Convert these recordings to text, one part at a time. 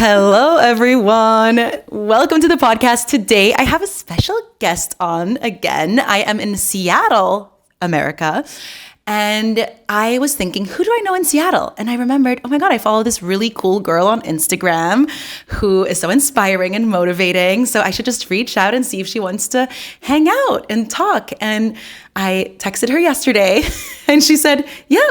Hello, everyone. Welcome to the podcast. Today, I have a special guest on again. I am in Seattle, America. And I was thinking, who do I know in Seattle? And I remembered, oh my God, I follow this really cool girl on Instagram who is so inspiring and motivating. So I should just reach out and see if she wants to hang out and talk. And I texted her yesterday and she said, yeah,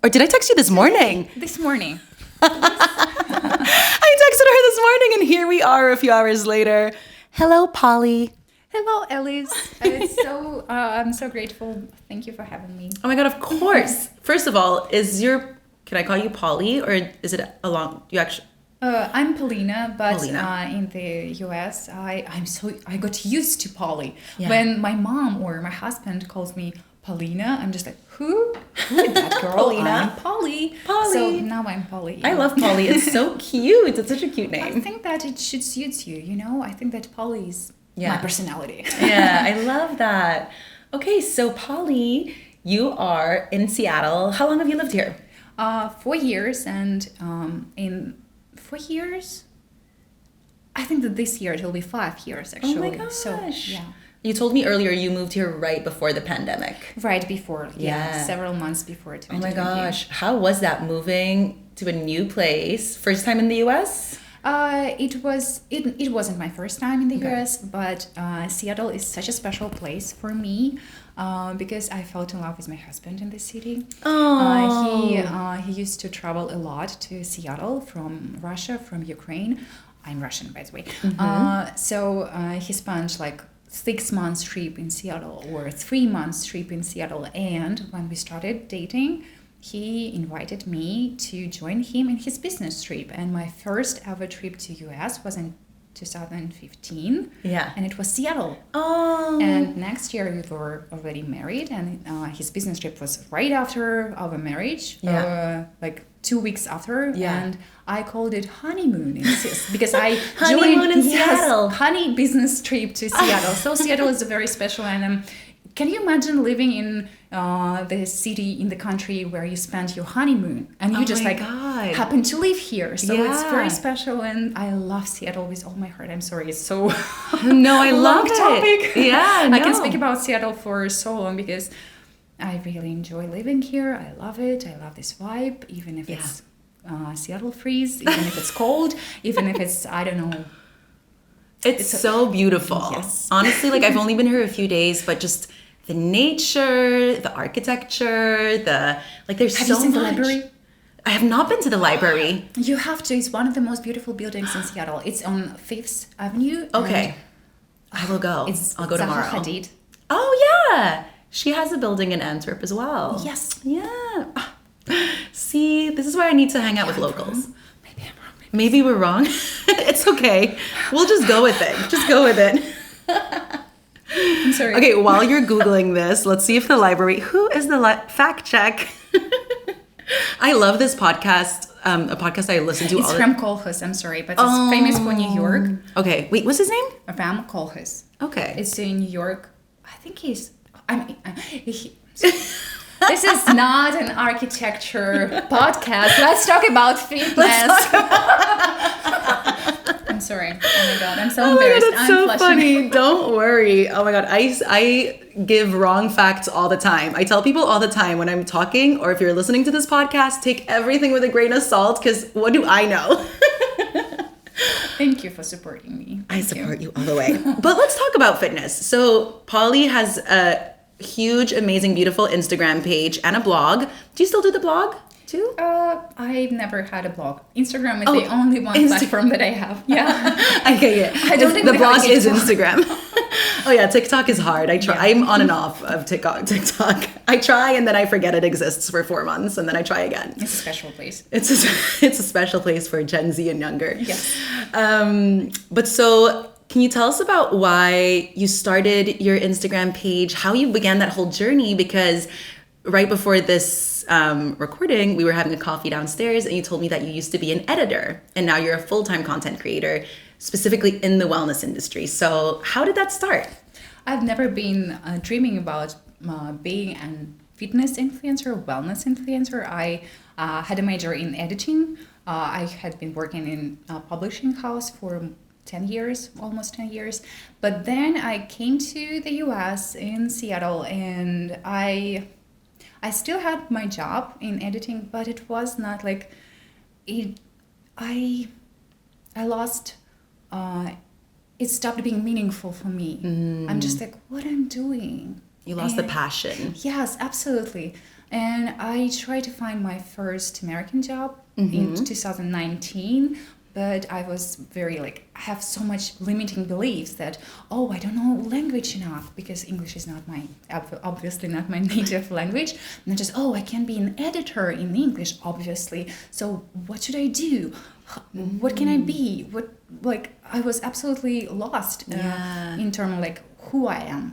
or did I text you this morning? This morning. I texted her this morning and here we are a few hours later. Hello, Polly. Hello, Alice. I'm so grateful. Thank you for having me. Oh my God, of course. First of all, can I call you Polly or is it I'm Paulina, but Paulina. In the US, I got used to Polly. Yeah. When my mom or my husband calls me Paulina, I'm just like, who is that girl? Paulina. I'm Polly. So now I'm Polly. I love Polly. It's so cute. It's such a cute name. I think that it should suit you, you know? I think that Polly is my personality. Yeah, I love that. Okay, so Polly, you are in Seattle. How long have you lived here? 4 years, and in 4 years, I think that this year it will be 5 years actually. Oh my gosh. So, yeah. You told me earlier you moved here right before the pandemic. Right before, Yeah. several months before. Oh my gosh, how was that moving to a new place? First time in the US? It wasn't my first time in the US, but Seattle is such a special place for me because I fell in love with my husband in the city. He used to travel a lot to Seattle from Russia, from Ukraine. I'm Russian, by the way. So he spent like 6 months trip in Seattle or 3 months trip in Seattle, and when we started dating, he invited me to join him in his business trip, and my first ever trip to US was in 2015. Yeah. And it was Seattle. Oh. And next year we were already married, and his business trip was right after our marriage. Like 2 weeks after. Yeah. And I called it honeymoon because I Honeymoon in Seattle. Honey business trip to Seattle. So Seattle is very special, and can you imagine living in the city in the country where you spent your honeymoon and you just happen to live here? So it's very special, and I love Seattle with all my heart. I'm sorry, it's so no, I love long topic. Yeah, no. I can speak about Seattle for so long because I really enjoy living here. I love it. I love this vibe, even if it's Seattle freeze, even if it's cold, even if it's, I don't know. It's so beautiful. Yes. Honestly, like I've only been here a few days, but just the nature, the architecture, there's Have so you seen much. the library? I have not been to the library. You have to. It's one of the most beautiful buildings in Seattle. It's on 5th Avenue. Okay. I will go. I'll go tomorrow. Zaha Hadid. Oh, yeah. She has a building in Antwerp as well. Yes. Yeah. See, this is why I need to hang out with locals. Maybe I'm wrong. Maybe we're wrong. It's okay. We'll just go with it. Just go with it. I'm sorry. Okay, while you're Googling this, let's see if the library... Who is the fact check? I love this podcast, a podcast I listen to It's Ram Koolhaas, I'm sorry, but it's famous for New York. Okay, wait, what's his name? Ram Koolhaas. Okay. It's in New York. I think he's... This is not an architecture podcast. Let's talk about fitness. I'm sorry. Oh my God, I'm so embarrassed. God, that's I'm so flushing. funny. Don't worry. Oh my God, I give wrong facts all the time. I tell people all the time when I'm talking, or if you're listening to this podcast, take everything with a grain of salt, because what do I know? Thank you for supporting me. I support you all the way. But let's talk about fitness. So Polly has a huge, amazing, beautiful Instagram page and a blog. Do you still do the blog too? I've never had a blog. Instagram is the only one platform that I have. Yeah. Okay, yeah. I don't think the we have blog a is TikTok. Instagram. Oh yeah, TikTok is hard. I'm on and off of TikTok. I try and then I forget it exists for 4 months and then I try again. It's a special place. It's a special place for Gen Z and younger. Yes. But so can you tell us about why you started your Instagram page, how you began that whole journey? Because right before this recording, we were having a coffee downstairs and you told me that you used to be an editor and now you're a full-time content creator, specifically in the wellness industry. So how did that start? I've never been dreaming about being a fitness influencer, wellness influencer. I had a major in editing. I had been working in a publishing house for 10 years, almost 10 years. But then I came to the US in Seattle, and I still had my job in editing, but it was not like it. I lost. It stopped being meaningful for me. I'm just like, what I'm doing. You lost the passion. Yes, absolutely. And I tried to find my first American job in 2019, but I was very like, I have so much limiting beliefs that, oh, I don't know language enough because English is not my, obviously not my native language. And I just, oh, I can be an editor in English, obviously. So what should I do? What can I be? Like, I was absolutely lost in terms of like who I am.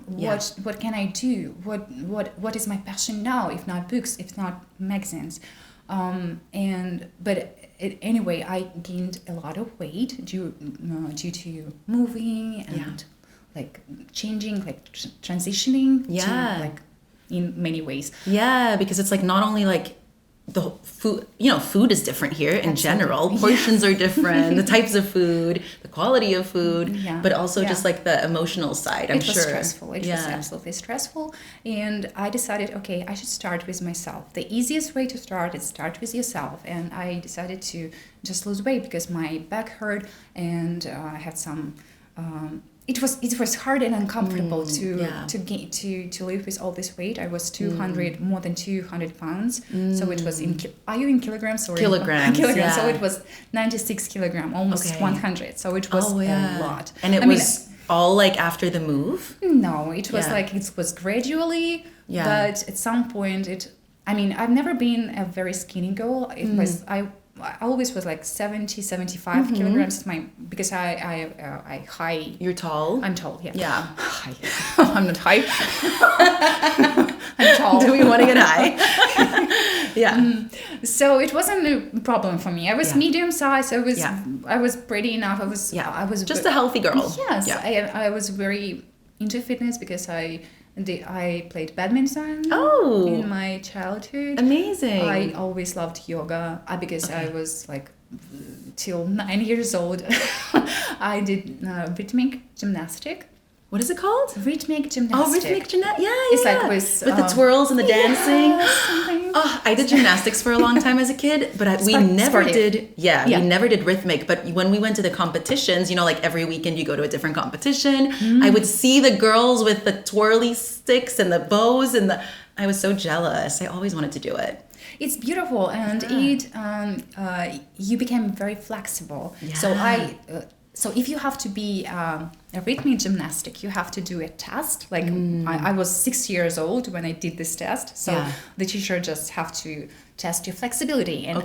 What can I do? What is my passion now? If not books, if not magazines. Anyway, I gained a lot of weight due to moving and like changing, like transitioning to like in many ways. Yeah, because it's like not only like the food, food is different here in general. Portions are different, the types of food, the quality of food, but also just like the emotional side, I'm sure. It was stressful. It was absolutely stressful. And I decided, okay, I should start with myself. The easiest way to start is start with yourself. And I decided to just lose weight because my back hurt and I had some... It was hard and uncomfortable to live with all this weight. I was more than 200 pounds. So it was are you in kilograms or kilograms? Kilograms. So it was 96 kilograms, almost 100. So it was a lot. And it was all like after the move? No, it was like it was gradually. But at some point I've never been a very skinny girl. It was I always was like 70, 75 kilograms. Because I high. You're tall? I'm tall, yeah. Yeah. I'm not high. I'm tall. Do we want to get high? So it wasn't a problem for me. I was medium size. I was pretty enough. I was just a healthy girl. Yes. Yeah. I was very into fitness because I played badminton in my childhood. Amazing. I always loved yoga because I was like till 9 years old. I did rhythmic gymnastic. What is it called? Rhythmic gymnastic. Oh, rhythmic gymnastic. Yeah. It's like with the twirls and the dancing. Yes, I did gymnastics for a long time as a kid, but we never did. We never did rhythmic. But when we went to the competitions, like every weekend you go to a different competition. I would see the girls with the twirly sticks and the bows I was so jealous. I always wanted to do it. It's beautiful, and you became very flexible. Yeah. So if you have to be a rhythmic gymnastic, you have to do a test. Like I was 6 years old when I did this test. So the teacher just have to test your flexibility. And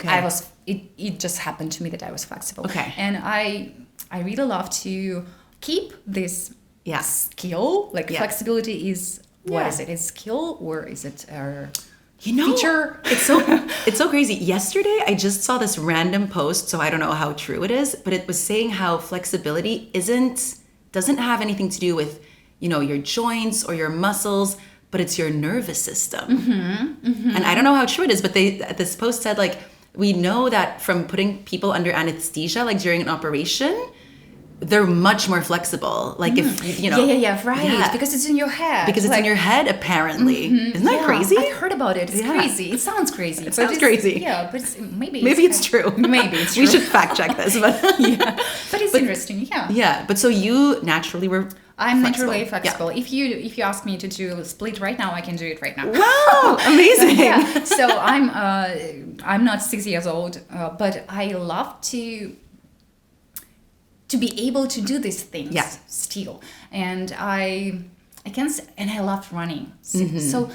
it just happened to me that I was flexible. Okay. And I really love to keep this skill. Like flexibility is, what is it? Is skill or is it feature? It's so crazy. Yesterday, I just saw this random post, so I don't know how true it is, but it was saying how flexibility doesn't have anything to do with, your joints or your muscles, but it's your nervous system. And I don't know how true it is, but this post said like, we know that from putting people under anesthesia, like during an operation, they're much more flexible. Like if right. Because it's in your head. Because it's in your head, apparently. Isn't that crazy? I heard about it. It's crazy. It sounds crazy. It sounds crazy. Yeah, but maybe it's true. Maybe it's true. We should fact check this, but But it's interesting. Yeah. Yeah, but so you naturally were. I'm naturally flexible. If you ask me to do a split right now, I can do it right now. Wow, amazing. So I'm not 6 years old, but I love to be able to do these things still. And I loved running. So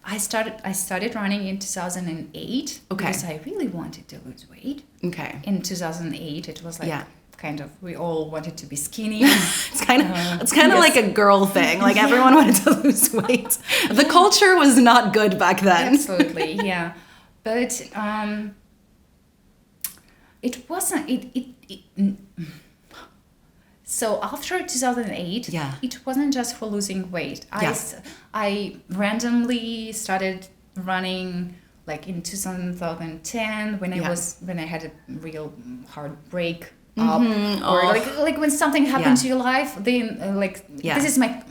I started running in 2008 because I really wanted to lose weight. Okay. In 2008 it was like kind of, we all wanted to be skinny. It's kind of like a girl thing. Like everyone wanted to lose weight. The culture was not good back then. Absolutely, yeah. But it wasn't. So after 2008, it wasn't just for losing weight. I randomly started running like in 2010 when I had a real hard break up, or like when something happened to your life, then this is my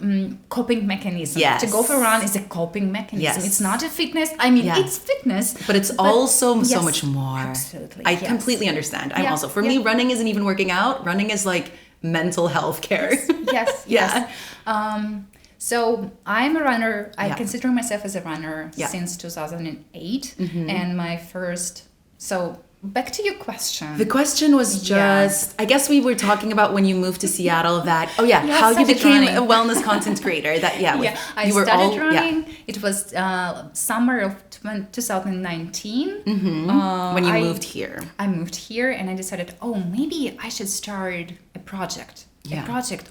coping mechanism. Yes. To go for a run is a coping mechanism. Yes. It's not a fitness. I mean, it's fitness, but it's also so yes, much more. Absolutely, I completely understand. I'm Yeah, also, for me, running isn't even working out. Running is like mental health care. Yes. So I'm a runner. I consider myself as a runner since 2008, and my first. So back to your question. The question was just, I guess we were talking about when you moved to Seattle that, how you became a wellness content creator. That I started running. It was summer of 2019. When you moved here. I moved here and I decided, maybe I should start a project.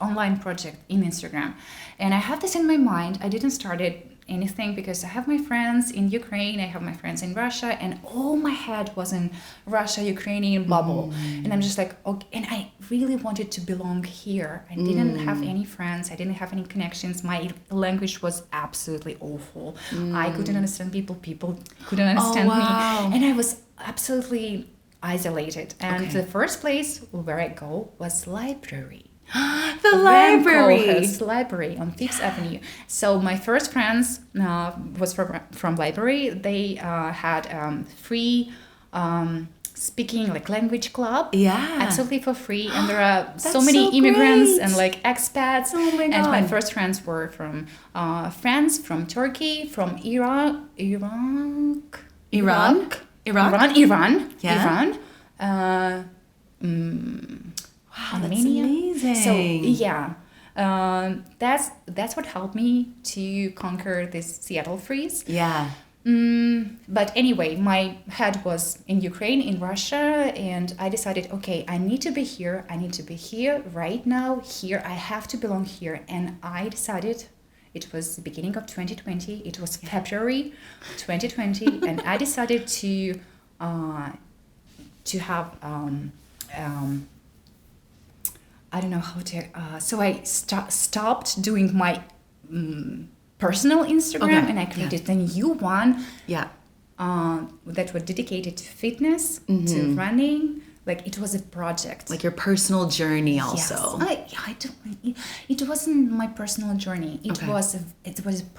Online project in Instagram. And I have this in my mind. I didn't start anything because I have my friends in Ukraine, I have my friends in Russia, and all my head was in Russia, Ukrainian bubble. And I'm just like, okay, and I really wanted to belong here. I didn't have any friends, I didn't have any connections. My language was absolutely awful. I couldn't understand people couldn't understand me. And I was absolutely isolated. And the first place where I go was library. The library. Library on Fifth Avenue. So my first friends was from library. They had free speaking language club. Absolutely for free. And there are so many immigrants and expats. Oh my God. And my first friends were from France, from Turkey, from Iran. Wow, that's amazing. So that's what helped me to conquer this Seattle freeze. But anyway, my head was in Ukraine, in Russia, and I decided, okay, I need to be here. I need to be here right now. Here, I have to belong here. And I decided, it was the beginning of 2020. It was February 2020, and I decided to have I don't know how to. So I stopped doing my personal Instagram, and I created a new one. That was dedicated to fitness, to running. It was a project. Your personal journey also. Yes. I don't. It wasn't my personal journey. It was a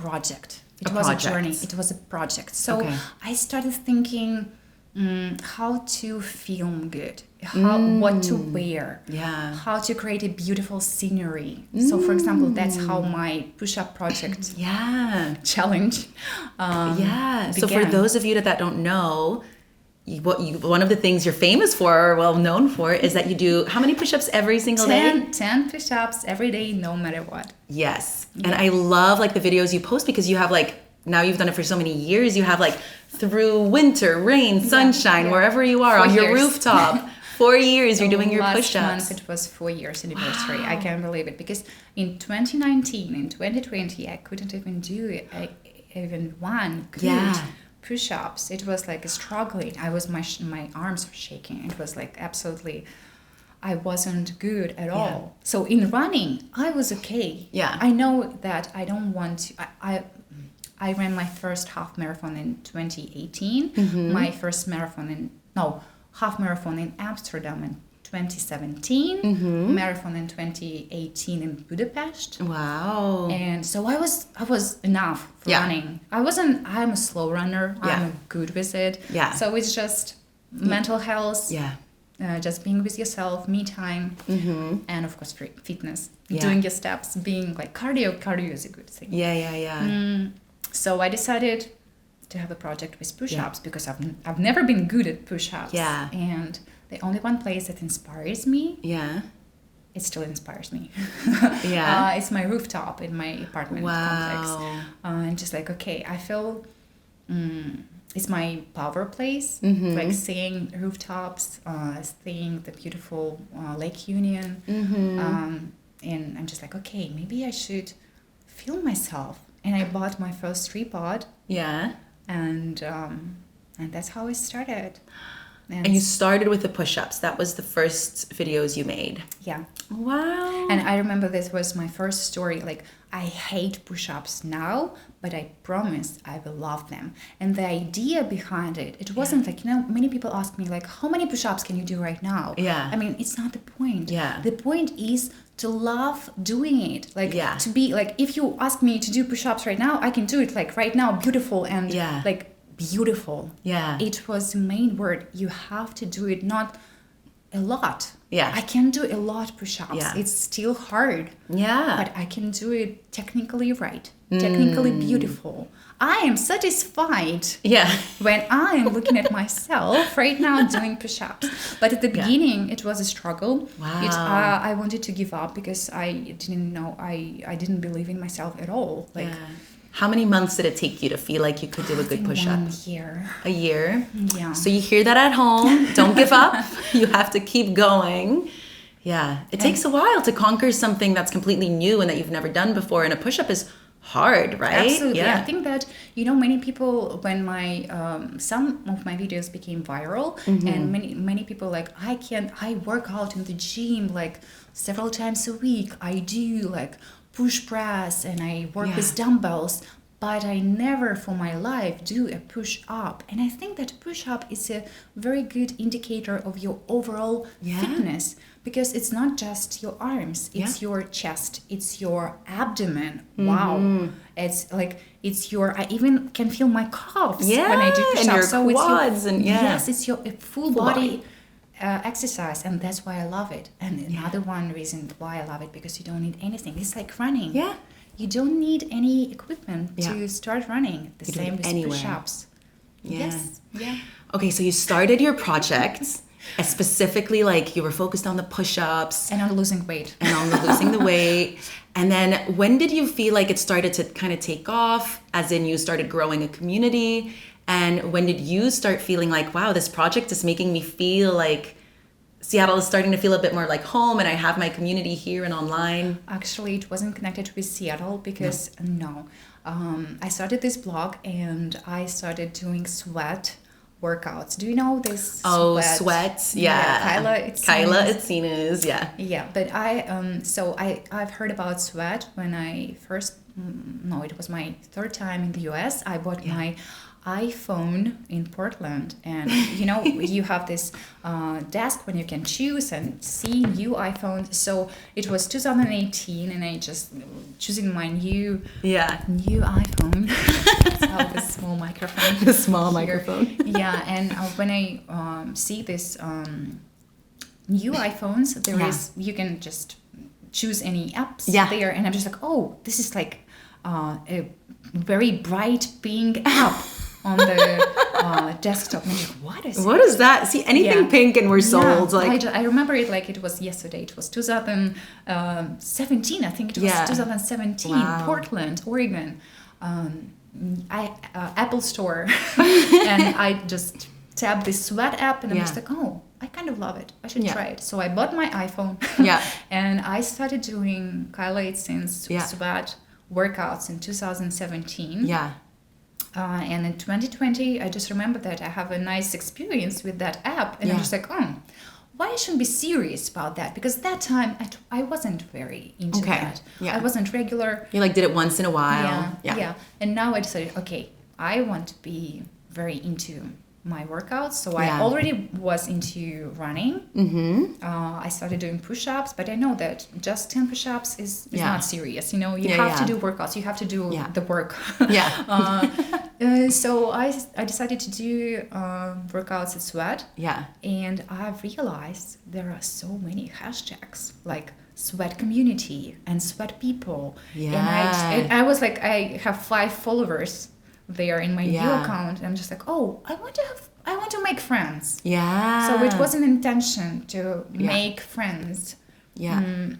project. It was a journey. It was a project. So I started thinking how to film good, what to wear, how to create a beautiful scenery. So for example, that's how my push-up project challenge began. So for those of you that don't know, one of the things you're famous for, or well known for, is that you do how many push-ups every single day? 10 push-ups every day, no matter what. Yes. And I love the videos you post, because you have now you've done it for so many years. You have through winter, rain, sunshine, wherever you are, 4 on your rooftop. 4 years you're doing your push-ups. Last month it was 4 years anniversary. Wow. I can't believe it, because in 2019 and 2020 I couldn't even do even one good push-ups. It was struggling. My arms were shaking. It was absolutely, I wasn't good at all. So in running I was okay. I know that I don't want to. I ran my first half marathon in 2018. My first half marathon in Amsterdam in 2017. Marathon in 2018 in Budapest. Wow. And so I was enough for running. I'm a slow runner. I'm good with it. So it's just mental health. Just being with yourself, me time, and of course fitness. Doing your steps, being cardio. Cardio is a good thing. So I decided to have a project with push-ups because I've never been good at push-ups. And the only one place that inspires me, it still inspires me. It's my rooftop in my apartment complex. I'm just okay, I feel it's my power place. Seeing rooftops, seeing the beautiful Lake Union. And I'm just okay, maybe I should film myself. And I bought my first tripod. And that's how it started. And you started with the push-ups. That was the first videos you made. Yeah. Wow. And I remember this was my first story. Like, I hate push-ups now, but I promise I will love them. And the idea behind it, it wasn't like, many people ask me like, how many push-ups can you do right now? Yeah. I mean, it's not the point. Yeah. The point is to love doing it. Like, Yeah. to be like, if you ask me to do push-ups right now, I can do it like right now, beautiful and like beautiful. Yeah. It was the main word. You have to do it, not a lot. Yeah. I can do a lot push-ups. Yeah. It's still hard. Yeah. But I can do it technically right, technically beautiful. I am satisfied when I am looking at myself right now doing push-ups. But at the beginning, it was a struggle. Wow. I wanted to give up because I didn't know, I didn't believe in myself at all. Like, how many months did it take you to feel like you could do a good push-up? 1 year. A year? Yeah. So you hear that at home. Don't give up. You have to keep going. Yeah. It takes a while to conquer something that's completely new and that you've never done before. And a push-up is hard, right? Absolutely. Yeah. I think that, many people, when some of my videos became viral, and many people like, I work out in the gym like several times a week. I do like push press and I work with dumbbells, but I never for my life do a push up. And I think that push up is a very good indicator of your overall fitness, because it's not just your arms, it's your chest, it's your abdomen. Wow. It's like, I even can feel my calves when I do push ups. And your quads yes, it's your full body. Exercise, and that's why I love it. And another one reason why I love it, because you don't need anything. It's like running. Yeah. You don't need any equipment to start running. The same with anywhere. push-ups. Yeah. Yes. Yeah. Okay, so you started your project specifically like you were focused on the push-ups. And on losing weight. And on losing the weight. And then when did you feel like it started to kind of take off, as in you started growing a community? And when did you start feeling like, wow, this project is making me feel like Seattle is starting to feel a bit more like home and I have my community here and online? Actually, it wasn't connected with Seattle because, I started this blog and I started doing sweat workouts. Do you know this? Oh, sweat. Yeah. Kyla Itzina's, yeah. Yeah, but I've heard about sweat when I first, it was my third time in the US. I bought my iPhone in Portland, and you have this desk when you can choose and see new iPhones. So it was 2018, and I just choosing my new iPhone. So the small microphone. The small microphone. Yeah, and when I see this new iPhones, there is, you can just choose any apps there, and I'm just like, oh, this is like a very bright pink app on the desktop. And I'm like, what is that? See, anything pink and we're sold. Like, I remember it like it was yesterday. It was 2017. I think it was 2017. Wow. Portland, Oregon. Apple Store. And I just tapped this sweat app, and I'm just like, oh, I kind of love it. I should try it. So I bought my iPhone. And I started doing Kyla Itzina's sweat workouts in 2017. And in 2020, I just remember that I have a nice experience with that app. And I'm just like, why I shouldn't be serious about that? Because that time I wasn't very into that. I wasn't regular. You like did it once in a while. Yeah. And now I decided, okay, I want to be very into my workouts. So I already was into running. I started doing push-ups, but I know that just 10 push-ups is not serious. You have to do workouts. You have to do the work. So I decided to do workouts at Sweat. And I've realized there are so many hashtags like sweat community and sweat people. And I was like, I have 5 followers there in my new account. And I'm just like, oh, I want to make friends. So it was an intention to make friends. And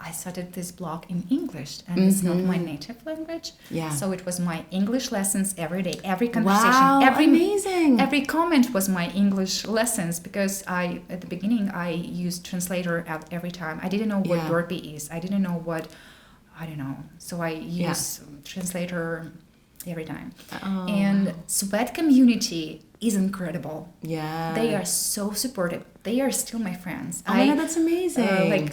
I started this blog in English, and it's not my native language. So it was my English lessons every day, every conversation, every comment was my English lessons, because at the beginning I used translator every time. I didn't know what burpee is. I didn't know So I use translator every time. And sweat community is incredible. Yeah. They are so supportive. They are still my friends. Oh my God, that's amazing.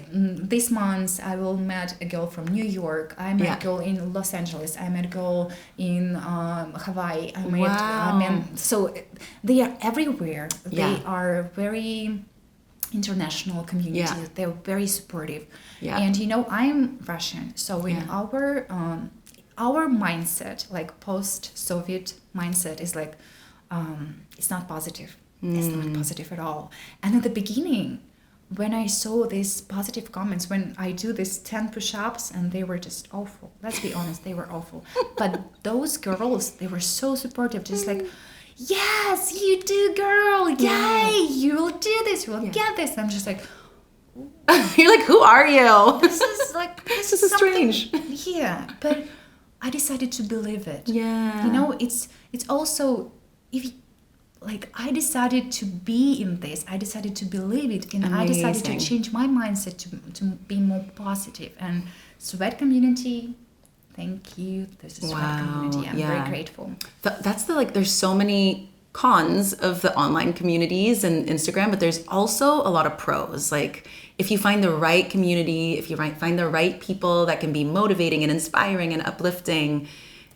This month, I will met a girl from New York. I met a girl in Los Angeles. I met a girl in Hawaii. So they are everywhere. They are very international community. Yeah. They're very supportive. Yeah. And I'm Russian, so in our mindset, like post-Soviet mindset, is like it's not positive. It's not positive at all. And at the beginning, when I saw these positive comments, when I do these 10 push-ups, and they were just awful. Let's be honest, they were awful. But those girls, they were so supportive, just like, yes, you do, girl. Yay, you will do this. You will get this. I'm just like, you're like, who are you? This is strange. Yeah, but I decided to believe it. Yeah. It's also, I decided to be in this. I decided to believe it, and I decided to change my mindset to be more positive. And Sweat community, thank you. This is Sweat community. I'm very grateful. That's there's so many cons of the online communities and Instagram, but there's also a lot of pros. Like, if you find the right community, if you find the right people that can be motivating and inspiring and uplifting,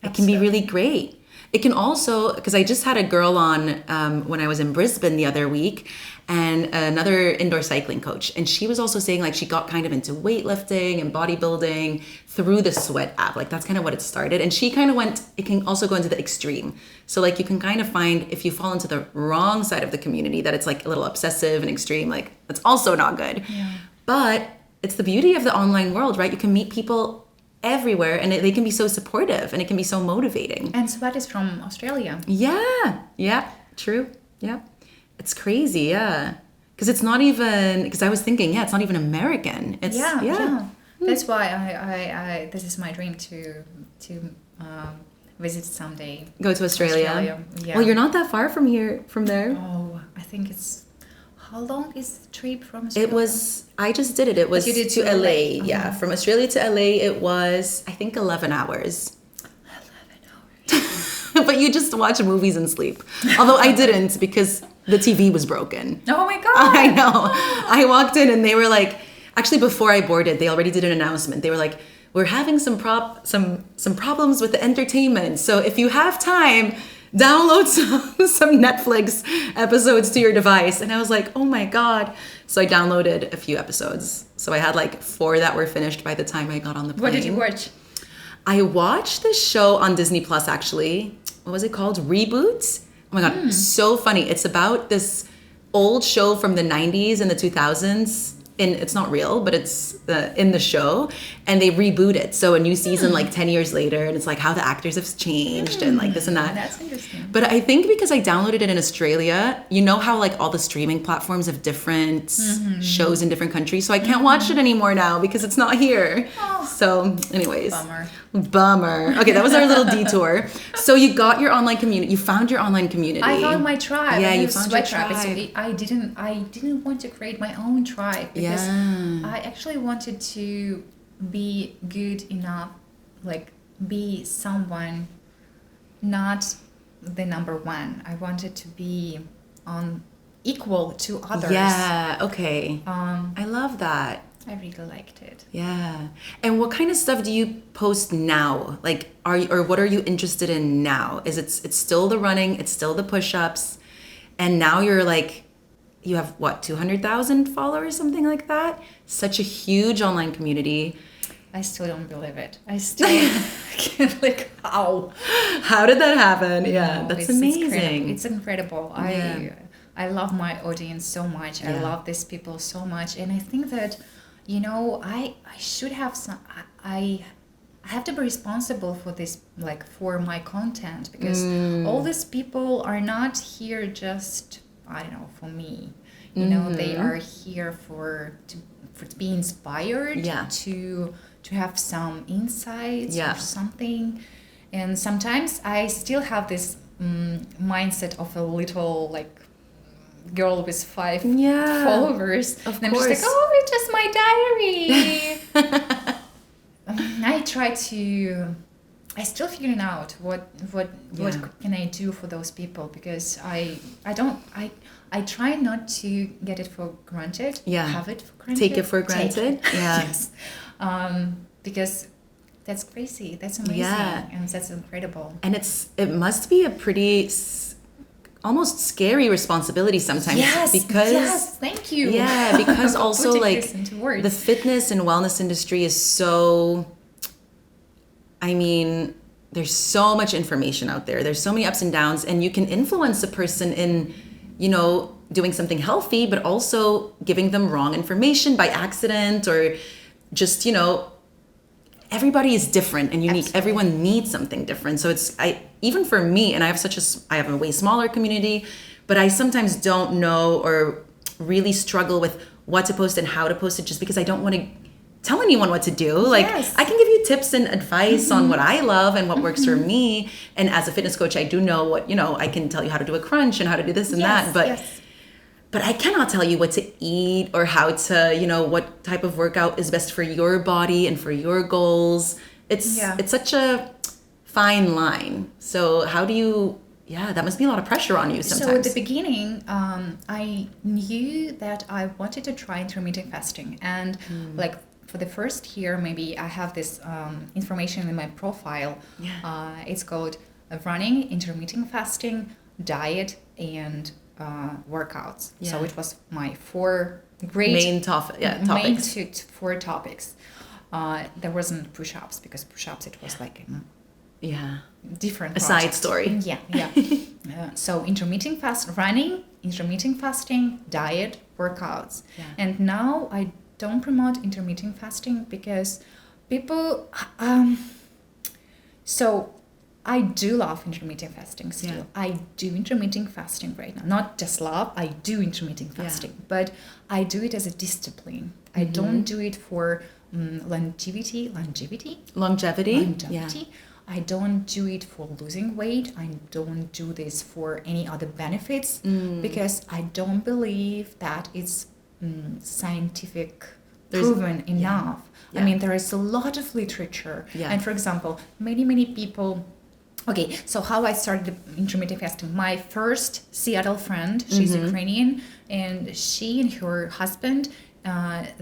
it can be really great. It can also, because I just had a girl on when I was in Brisbane the other week, and another indoor cycling coach. And she was also saying she got kind of into weightlifting and bodybuilding through the Sweat app. That's kind of what it started. And she kind of it can also go into the extreme. So you can kind of find, if you fall into the wrong side of the community, that it's a little obsessive and extreme, that's also not good. Yeah. But it's the beauty of the online world, right? You can meet people everywhere, and they can be so supportive, and it can be so motivating. And Sweat is from Australia. Yeah, true. Yeah, it's crazy. Yeah, because it's not even. Because I was thinking, it's not even American. It's That's why I this is my dream to visit someday. Go to Australia. Yeah. Well, you're not that far from there. Oh, I think it's. How long is the trip from Australia? It was. I just did it. It was to LA. Yeah, from Australia to LA, it was, I think, 11 hours. 11 hours. But you just watch movies and sleep. Although I didn't, because the TV was broken. Oh my God. I know. I walked in and they were actually before I boarded, they already did an announcement. They were like, we're having some problems with the entertainment. So if you have time, download some Netflix episodes to your device. And I was like, oh my God. So I downloaded a few episodes. So I had 4 that were finished by the time I got on the plane. What did you watch? I watched this show on Disney Plus, actually. What was it called? Reboot? Oh my God, so funny. It's about this old show from the 90s and the 2000s. It's not real, but it's in the show, and they reboot it. So a new season 10 years later, and it's how the actors have changed and this and that. That's interesting. But I think because I downloaded it in Australia, you know how all the streaming platforms have different shows in different countries, so I can't watch it anymore now because it's not here. Oh. So anyways. Bummer. Okay, that was our little detour. So you got your online community. You found your online community. I found my tribe. Yeah, you found your tribe. I didn't want to create my own tribe because I actually wanted to be good enough, be someone, not the number one. I wanted to be equal to others. Yeah. Okay. I love that. I really liked it. Yeah. And what kind of stuff do you post now? What are you interested in now? It's still the running, it's still the push-ups, and now you're you have 200,000 followers, something like that? Such a huge online community. I still don't believe it. I still can't how. How did that happen? Yeah, that's amazing. It's incredible. I love my audience so much. Yeah. I love these people so much, and I think that I should have some. I have to be responsible for this, for my content, because all these people are not here just for me. They are here to be inspired, to have some insights or something. And sometimes I still have this mindset of a little girl with 5 followers. Of and course. I'm just it's just my diary. I try to I still figuring out what can I do for those people, because I try not to get it for granted. Yeah. Have it for granted. Take it for granted. Yeah. Yes. Because that's crazy. That's amazing. Yeah. And that's incredible. And it must be a pretty almost scary responsibility sometimes. Yes, thank you. Yeah, because also Putting like this into words. the fitness and wellness industry is so, I mean, there's so much information out there. There's so many ups and downs, and you can influence a person in, doing something healthy, but also giving them wrong information by accident, or just, everybody is different and unique. Absolutely. Everyone needs something different. So even for me, and I have a way smaller community, but I sometimes don't know or really struggle with what to post and how to post it, just because I don't want to tell anyone what to do. Like, Yes. I can give you tips and advice on what I love and what works for me. And as a fitness coach, I do know what, I can tell you how to do a crunch and how to do this and that. But I cannot tell you what to eat or how to, what type of workout is best for your body and for your goals. It's such a fine line. So how do you, that must be a lot of pressure on you sometimes. So at the beginning, I knew that I wanted to try intermittent fasting. And like for the first year, maybe I have this information in my profile. Yeah. It's called running, intermittent fasting, diet, and workouts. Yeah. So it was my four great main topics. Four topics. There wasn't push-ups, because push-ups it was like different a project. side story. So intermittent running, intermittent fasting, diet, workouts. And now I don't promote intermittent fasting because people so I do love intermittent fasting still. Yeah. I do intermittent fasting right now. Not just love, I do intermittent fasting. But I do it as a discipline. I don't do it for longevity. Yeah. I don't do it for losing weight. I don't do this for any other benefits because I don't believe that it's scientific proven enough. Yeah. I mean, there is a lot of literature. Yeah. And for example, many people... Okay, so how I started intermittent fasting. My first Seattle friend, she's Ukrainian, and she and her husband,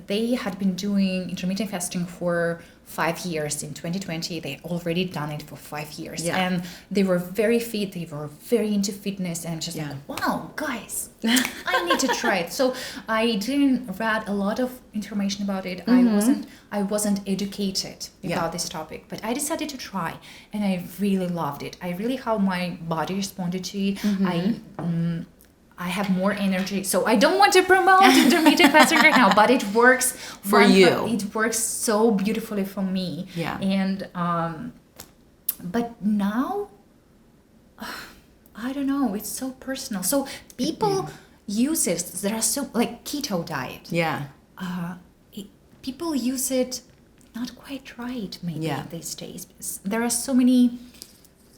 they had been doing intermittent fasting for 5 years. In 2020, they already done it for 5 years. Yeah. And they were very fit, they were very into fitness, and just like, wow, guys, I need to try it. So I didn't read a lot of information about it. I wasn't educated about this topic, but I decided to try, and I really loved it. I really how my body responded to it. I have more energy. So I don't want to promote intermittent fasting right now, but it works for you. It works so beautifully for me. Yeah. And but now I don't know, it's so personal. So people use it. There are so like keto diet. Yeah. People use it not quite right maybe these days. There are so many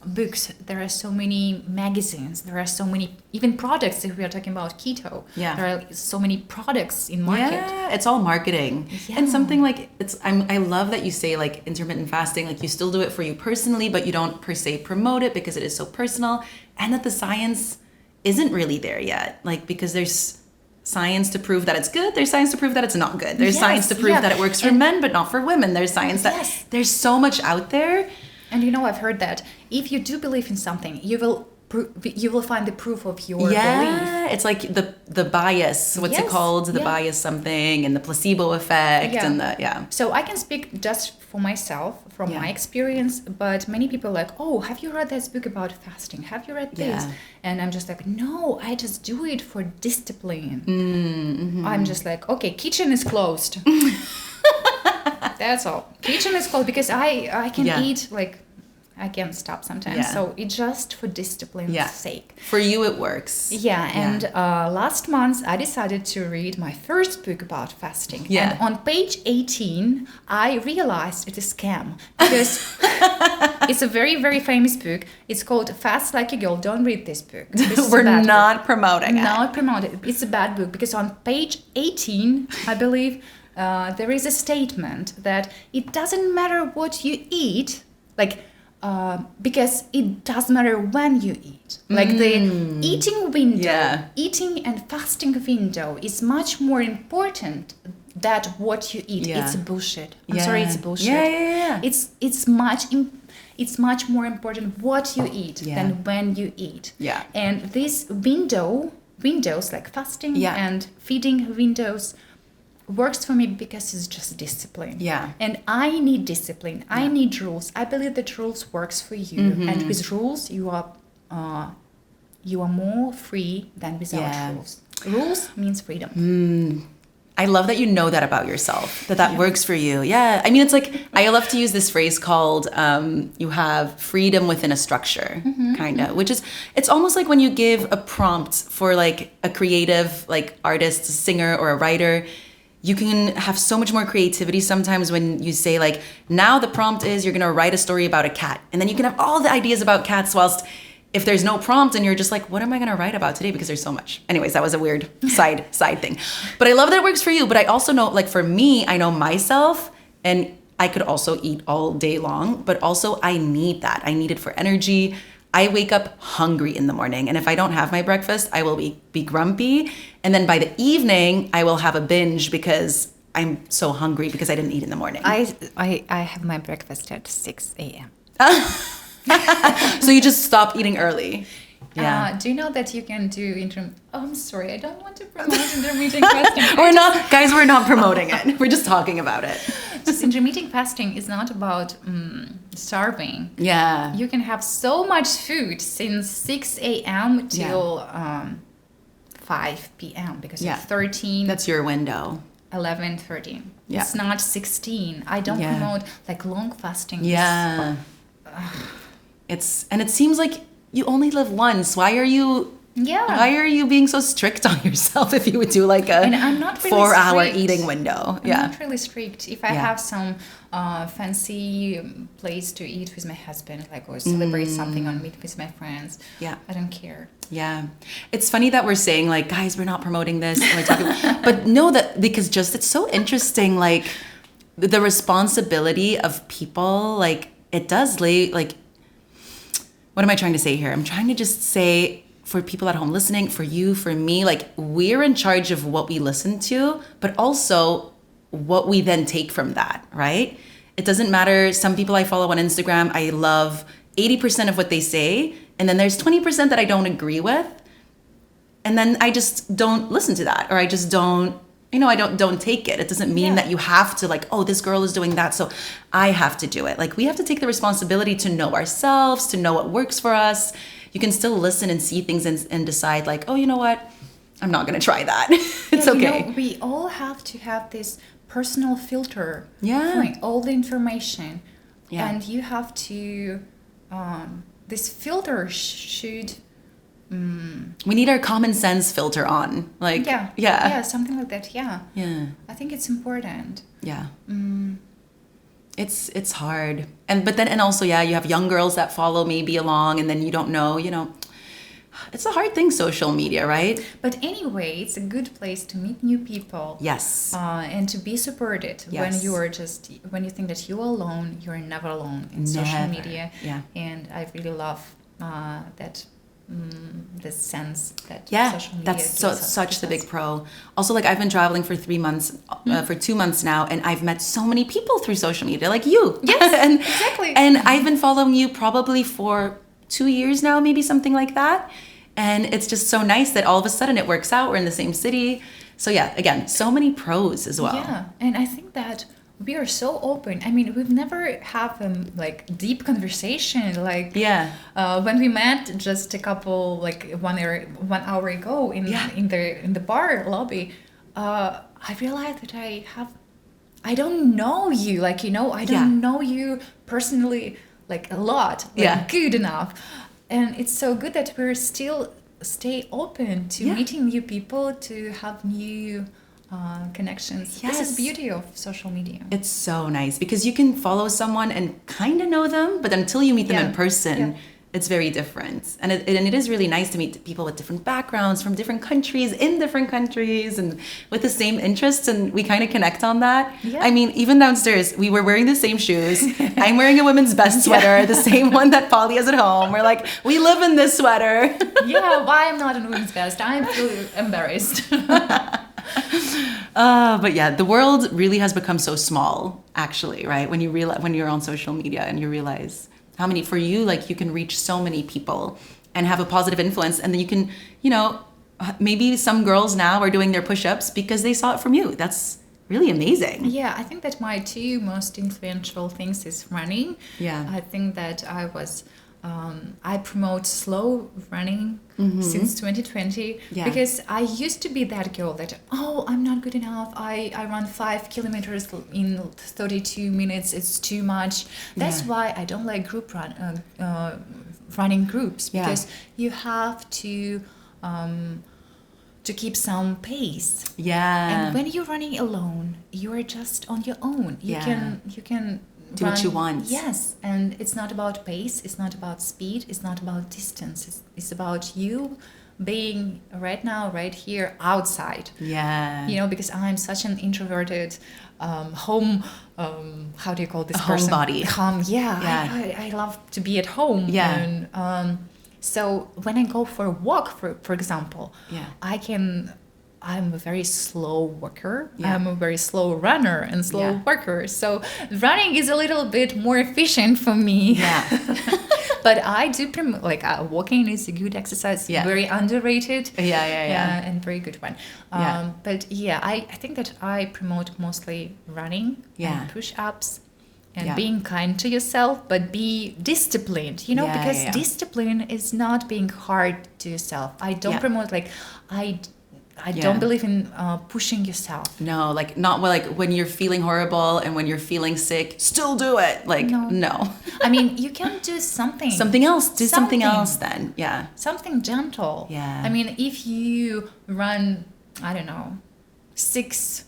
books, there are so many magazines, there are so many even products. If we are talking about keto, there are so many products in market. Yeah, it's all marketing. And something like I love that you say like intermittent fasting, like you still do it for you personally, but you don't per se promote it because it is so personal, and that the science isn't really there yet. Like, because there's science to prove that it's good, there's science to prove that it's not good. There's science to prove that it works for men but not for women. There's science that there's so much out there. And I've heard that if you do believe in something, you will find the proof of your belief. It's like the bias. What's it called? The bias something, and the placebo effect, and the So I can speak just for myself from my experience, but many people are like, oh, have you read this book about fasting? Have you read this? And I'm just like, no, I just do it for discipline. I'm just like, okay, kitchen is closed. That's all. Kitchen is closed because I can eat like I can't stop sometimes. So it's just for discipline's sake. For you, it works. And last month I decided to read my first book about fasting. And on page 18, I realized it's a scam because it's a very, very famous book. It's called Fast Like a Girl. Don't read this book. We're not promoting it. Not promoting it. It's a bad book because on page 18, I believe, there is a statement that it doesn't matter what you eat, like because it doesn't matter when you eat. Like the eating window, Yeah. eating and fasting window is much more important than what you eat. Yeah. It's bullshit. I'm Yeah. sorry, it's bullshit. Yeah. It's much more important what you eat Yeah. than when you eat. Yeah. And this windows like fasting Yeah. and feeding windows works for me because it's just discipline. Yeah. And I need discipline. I need rules. I believe that rules works for you. And with rules you are more free than without Yeah. rules. Rules means freedom. I love that you know that about yourself, that works for you. Yeah. I mean, it's like, I love to use this phrase called, you have freedom within a structure, kind of, which is, it's almost like when you give a prompt for like a creative, like artist, singer, or a writer, you can have so much more creativity sometimes when you say like, now the prompt is you're going to write a story about a cat. And then you can have all the ideas about cats whilst if there's no prompt and you're just like, what am I going to write about today? Because there's so much. Anyways, that was a weird side thing. But I love that it works for you. But I also know, like for me, I know myself and I could also eat all day long, but also I need that. I need it for energy. I wake up hungry in the morning. And if I don't have my breakfast, I will be grumpy. And then by the evening, I will have a binge because I'm so hungry because I didn't eat in the morning. I have my breakfast at 6 a.m. So you just stop eating early. Yeah. Do you know that you can do I'm sorry, I don't want to promote intermittent fasting. We're not promoting it. We're just talking about it. Just intermittent fasting is not about starving. Yeah. You can have so much food since 6 a.m. till 5 p.m. because you're 13. That's your window. 11, 13. Yeah. It's not 16. I don't promote like long fasting. Yeah. It seems like you only live once. Why are you being so strict on yourself if you would do like and I'm not really 4-hour strict. eating window? I'm not really strict. If I have some fancy place to eat with my husband, like or celebrate something or meet with my friends, I don't care. Yeah. It's funny that we're saying like, guys, we're not promoting this. And we're talking, but no, because just it's so interesting, like the responsibility of people, like it does lay like, what am I trying to say here? I'm trying to just say for people at home listening, for you, for me, like we're in charge of what we listen to, but also what we then take from that, right? It doesn't matter. Some people I follow on Instagram, I love 80% of what they say. And then there's 20% that I don't agree with. And then I just don't listen to that. Or I just don't, I don't take it. It doesn't mean that you have to like, oh, this girl is doing that, so I have to do it. Like we have to take the responsibility to know ourselves, to know what works for us. You can still listen and see things and decide like, oh, you know what? I'm not going to try that. It's okay. We all have to have this personal filter for all the information. Yeah. And you have to, this filter should... We need our common sense filter on. Like, something like that. Yeah. I think it's important. Yeah. It's hard. And also, you have young girls that follow maybe along and then you don't know, it's a hard thing, social media, right? But anyway, it's a good place to meet new people. Yes. And to be supported when you think that you're alone, you're never alone in social media. Yeah. And I really love that the sense that social media that's such the big pro. Also, like I've been traveling for 3 months, for 2 months now, and I've met so many people through social media, like you. Yes, exactly. And I've been following you probably for 2 years now, maybe something like that. And it's just so nice that all of a sudden it works out. We're in the same city. So again, so many pros as well. Yeah, and I think that we are so open. I mean, we've never have like deep conversation like when we met just a couple like 1 hour ago in the bar lobby. I realized that I don't know you, I don't know you personally like a lot, good enough. And it's so good that we're still stay open to meeting new people, to have new connections. This is the beauty of social media. It's so nice because you can follow someone and kind of know them, but until you meet them in person, It's very different. And it is really nice to meet people with different backgrounds from different countries, in different countries, and with the same interests. And we kind of connect on that. Yeah. I mean, even downstairs, we were wearing the same shoes. I'm wearing a women's best sweater, the same one that Polly has at home. We're like, we live in this sweater. Yeah, why I'm not in women's best? I'm really embarrassed. But yeah, the world really has become so small, actually, right? When you're on social media and you realize how many, for you, like you can reach so many people and have a positive influence. And then you can, maybe some girls now are doing their push-ups because they saw it from you. That's really amazing. Yeah, I think that my two most influential things is running. Yeah. I think that I promote slow running since 2020 because I used to be that girl that, I'm not good enough. I run 5 kilometers in 32 minutes. It's too much. That's why I don't like running groups, because you have to keep some pace. Yeah. And when you're running alone, you are just on your own. You can do what you want. Yes, and it's not about pace, it's not about speed, it's not about distance. It's about you being right now, right here, outside. Yeah. Because I'm such an introverted home. How do you call this person? Homebody. I love to be at home. Yeah. And so when I go for a walk, for example, I'm a very slow walker. Yeah. I'm a very slow runner and slow worker. So running is a little bit more efficient for me. Yeah. But I do promote, walking is a good exercise, very underrated. Yeah. And very good one. Yeah. But I think that I promote mostly running and push-ups and being kind to yourself, but be disciplined, because discipline is not being hard to yourself. I don't promote, I don't believe in pushing yourself. No, not when you're feeling horrible and when you're feeling sick, still do it. No. I mean, you can do something. Something else. Do something else then. Yeah. Something gentle. Yeah. I mean, if you run, I don't know, 6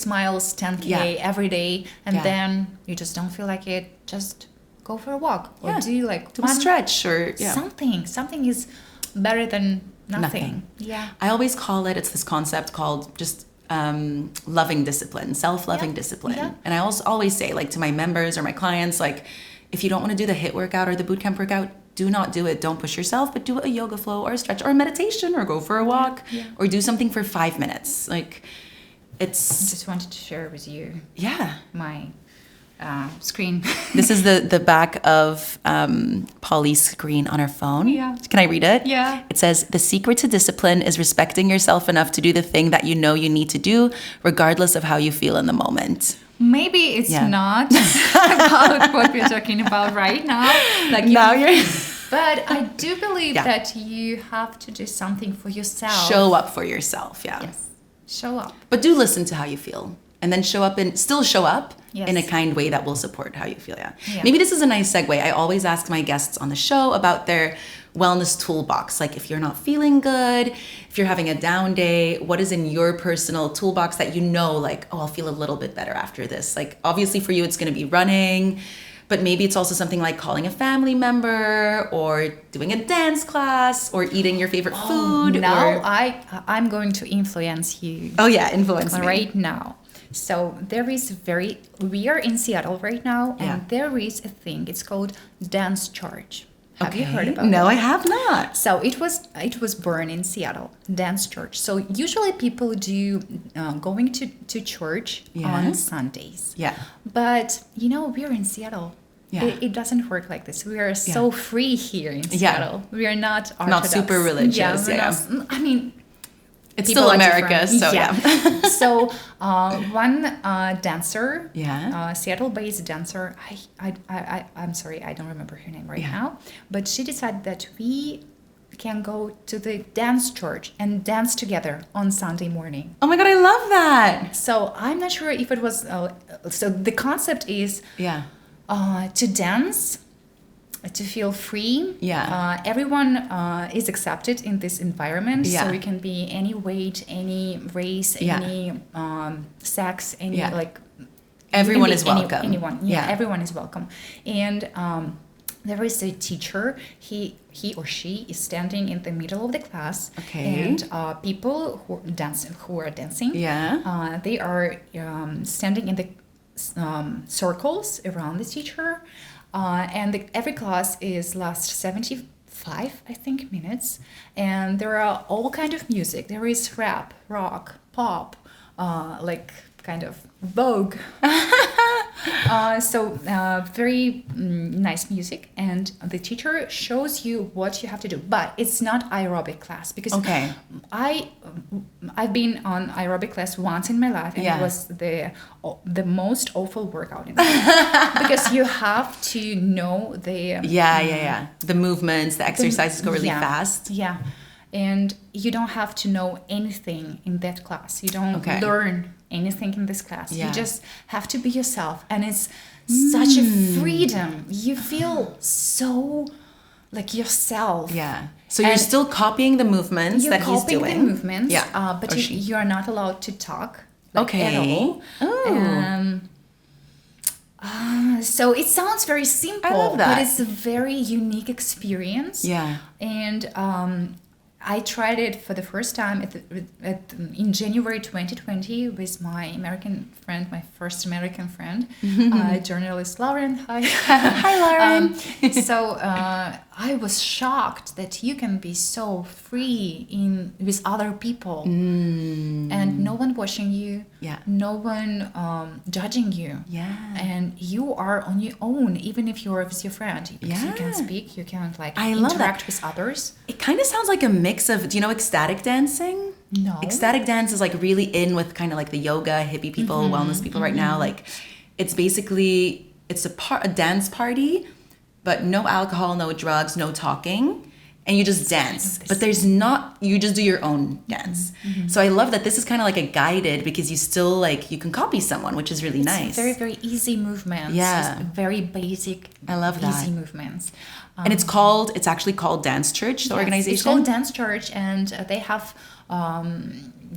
miles, 10K every day, and then you just don't feel like it, just go for a walk. Or do a stretch or something. Something is better than nothing. Yeah. I always call it's this concept called just loving discipline, self-loving discipline. Yeah. And I also always say to my members or my clients, if you don't want to do the HIIT workout or the bootcamp workout, do not do it. Don't push yourself, but do a yoga flow or a stretch or a meditation or go for a walk or do something for 5 minutes. I just wanted to share with you my screen. This is the back of Polly's screen on her phone. Yeah. Can I read it? Yeah. It says, the secret to discipline is respecting yourself enough to do the thing that you know you need to do, regardless of how you feel in the moment. Maybe it's not about what we're talking about right now. But I do believe that you have to do something for yourself. Show up for yourself, Yes. Show up. But do listen to how you feel. And then still show up in a kind way that will support how you feel. Yeah. Maybe this is a nice segue. I always ask my guests on the show about their wellness toolbox. If you're not feeling good, if you're having a down day, what is in your personal toolbox that I'll feel a little bit better after this? Obviously for you, it's going to be running, but maybe it's also something like calling a family member or doing a dance class or eating your favorite food. Now I'm going to influence you. Oh yeah, influence me. Right now. So we are in Seattle right now, and there is a thing, it's called Dance Church. Have you heard about it? No, I have not. So it was born in Seattle, Dance Church. So usually people do going to church on Sundays. Yeah. But, we're in Seattle. Yeah. It doesn't work like this. We are so free here in Seattle. We are not Orthodox. Not super religious. It's still America, so So one dancer, Seattle-based dancer, I'm sorry, I don't remember her name right now, but she decided that we can go to the dance church and dance together on Sunday morning. Oh my God, I love that. So I'm not sure if it was, so the concept is to dance, to feel free. Everyone is accepted in this environment. So we can be any weight, any race, any sex, everyone is welcome. Anyone. Everyone is welcome. And there is a teacher. He or she is standing in the middle of the class. Okay. And people who are dancing. Yeah. They are standing in the circles around the teacher, and every class is last 75, I think, minutes. And there are all kind of music. There is rap, rock, pop, like kind of Vogue. Very nice music, and the teacher shows you what you have to do, but it's not aerobic class because I've been on aerobic class once in my life, and it was the most awful workout in my life because you have to know the the movements, the exercises go really fast. Yeah. And you don't have to know anything in that class. You don't learn anything in this class. You just have to be yourself. And it's such a freedom. You feel so like yourself. Yeah. So you're still copying the movements that he's doing. You're copying the movements. Yeah. But you are not allowed to talk at all. So it sounds very simple. I love that. But it's a very unique experience. Yeah. And I tried it for the first time in January 2020 with my American friend, my first American friend, journalist Lauren. Hi. Hi, Lauren. So I was shocked that you can be so free with other people and no one watching you, no one judging you. Yeah. And you are on your own, even if you're with your friend. Because you can speak, you can interact with others. It kind of sounds like a mix of, do you know ecstatic dancing? No. Ecstatic dance is like really in with kind of like the yoga, hippie people, wellness people right now. Like it's basically, it's a dance party, but no alcohol, no drugs, no talking. And you just dance, but you just do your own dance. So I love that this is kind of like a guided, because you still you can copy someone, which is really nice. Very, very easy movements. Yeah. Just very basic, I love that. easy movements. And it's actually called Dance Church, the organization. It's called Dance Church, and they have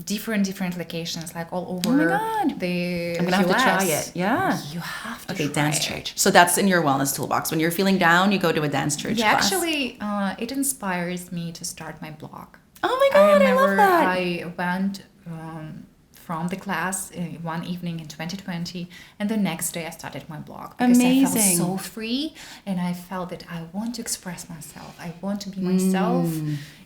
different locations, like all over Oh my God. the I'm gonna have US. to try it. Yeah. You have to Okay, try Dance it. Church. So that's in your wellness toolbox. When you're feeling down, you go to a Dance Church class. Actually, it inspires me to start my blog. Oh my God, I love that. I went from the class one evening in 2020, and the next day I started my blog because I felt so free, and I felt that I want to express myself. I want to be myself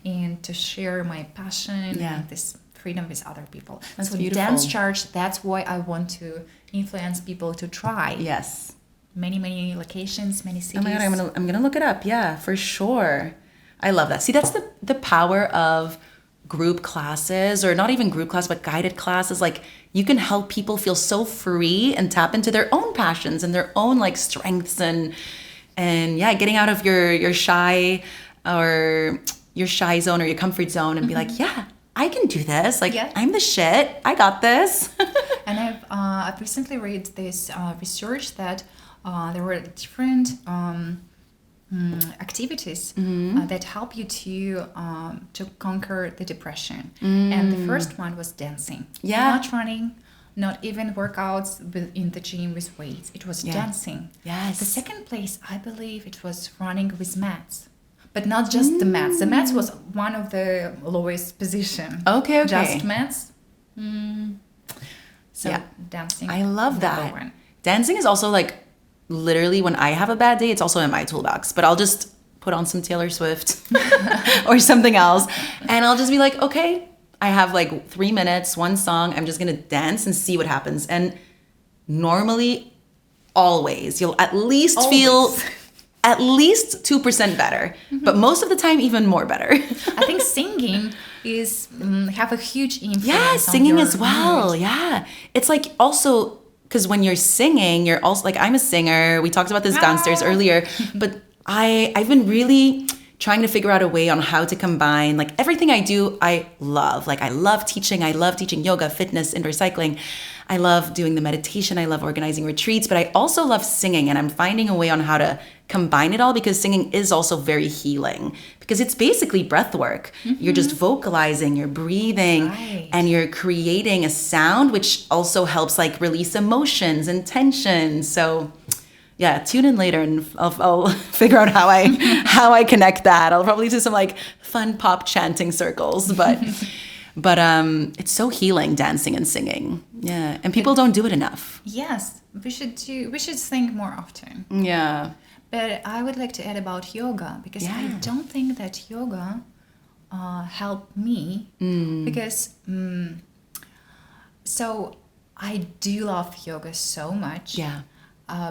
and to share my passion and this freedom with other people. That's so beautiful. Dance Church, that's why I want to influence people to try. Yes. Many locations, many cities. Oh my God, I'm gonna look it up. Yeah, for sure. I love that. See, that's the power of group classes, or not even group class, but guided classes. Like, you can help people feel so free and tap into their own passions and their own strengths and getting out of your shy zone or your comfort zone and be like, yeah, I can do this. I'm the shit. I got this. And I've recently read this research that there were different activities that help you to conquer the depression. And the first one was dancing. Not running, not even workouts in the gym with weights. It was dancing. Yes. The second place, I believe, it was running with mats. But not just the mats. The mats was one of the lowest position. Okay. Just mats. So dancing. I love that. One. Dancing is also literally when I have a bad day, it's also in my toolbox. But I'll just put on some Taylor Swift or something else, and I'll just be like, okay, I have 3 minutes, one song. I'm just gonna dance and see what happens. And normally, always, you'll at least feel at least 2% better, but most of the time, even more better. I think singing is have a huge influence. Yeah, singing as well. Mood. Yeah, it's also. Because when you're singing, you're also I'm a singer. We talked about this downstairs earlier, but I've been really trying to figure out a way on how to combine everything I do. I love I love teaching. I love teaching yoga, fitness, indoor cycling. I love doing the meditation. I love organizing retreats, but I also love singing, and I'm finding a way on how to combine it all, because singing is also very healing, because it's basically breath work. You're just vocalizing, you're breathing, and you're creating a sound, which also helps release emotions and tension. So Yeah, tune in later and I'll figure out how I connect that. I'll probably do some like fun pop chanting circles, but it's so healing, dancing and singing. Yeah, and people don't do it enough. Yes, we should think more often. Yeah. But I would like to add about yoga, because I don't think that yoga helped me, because so I do love yoga so much. Yeah.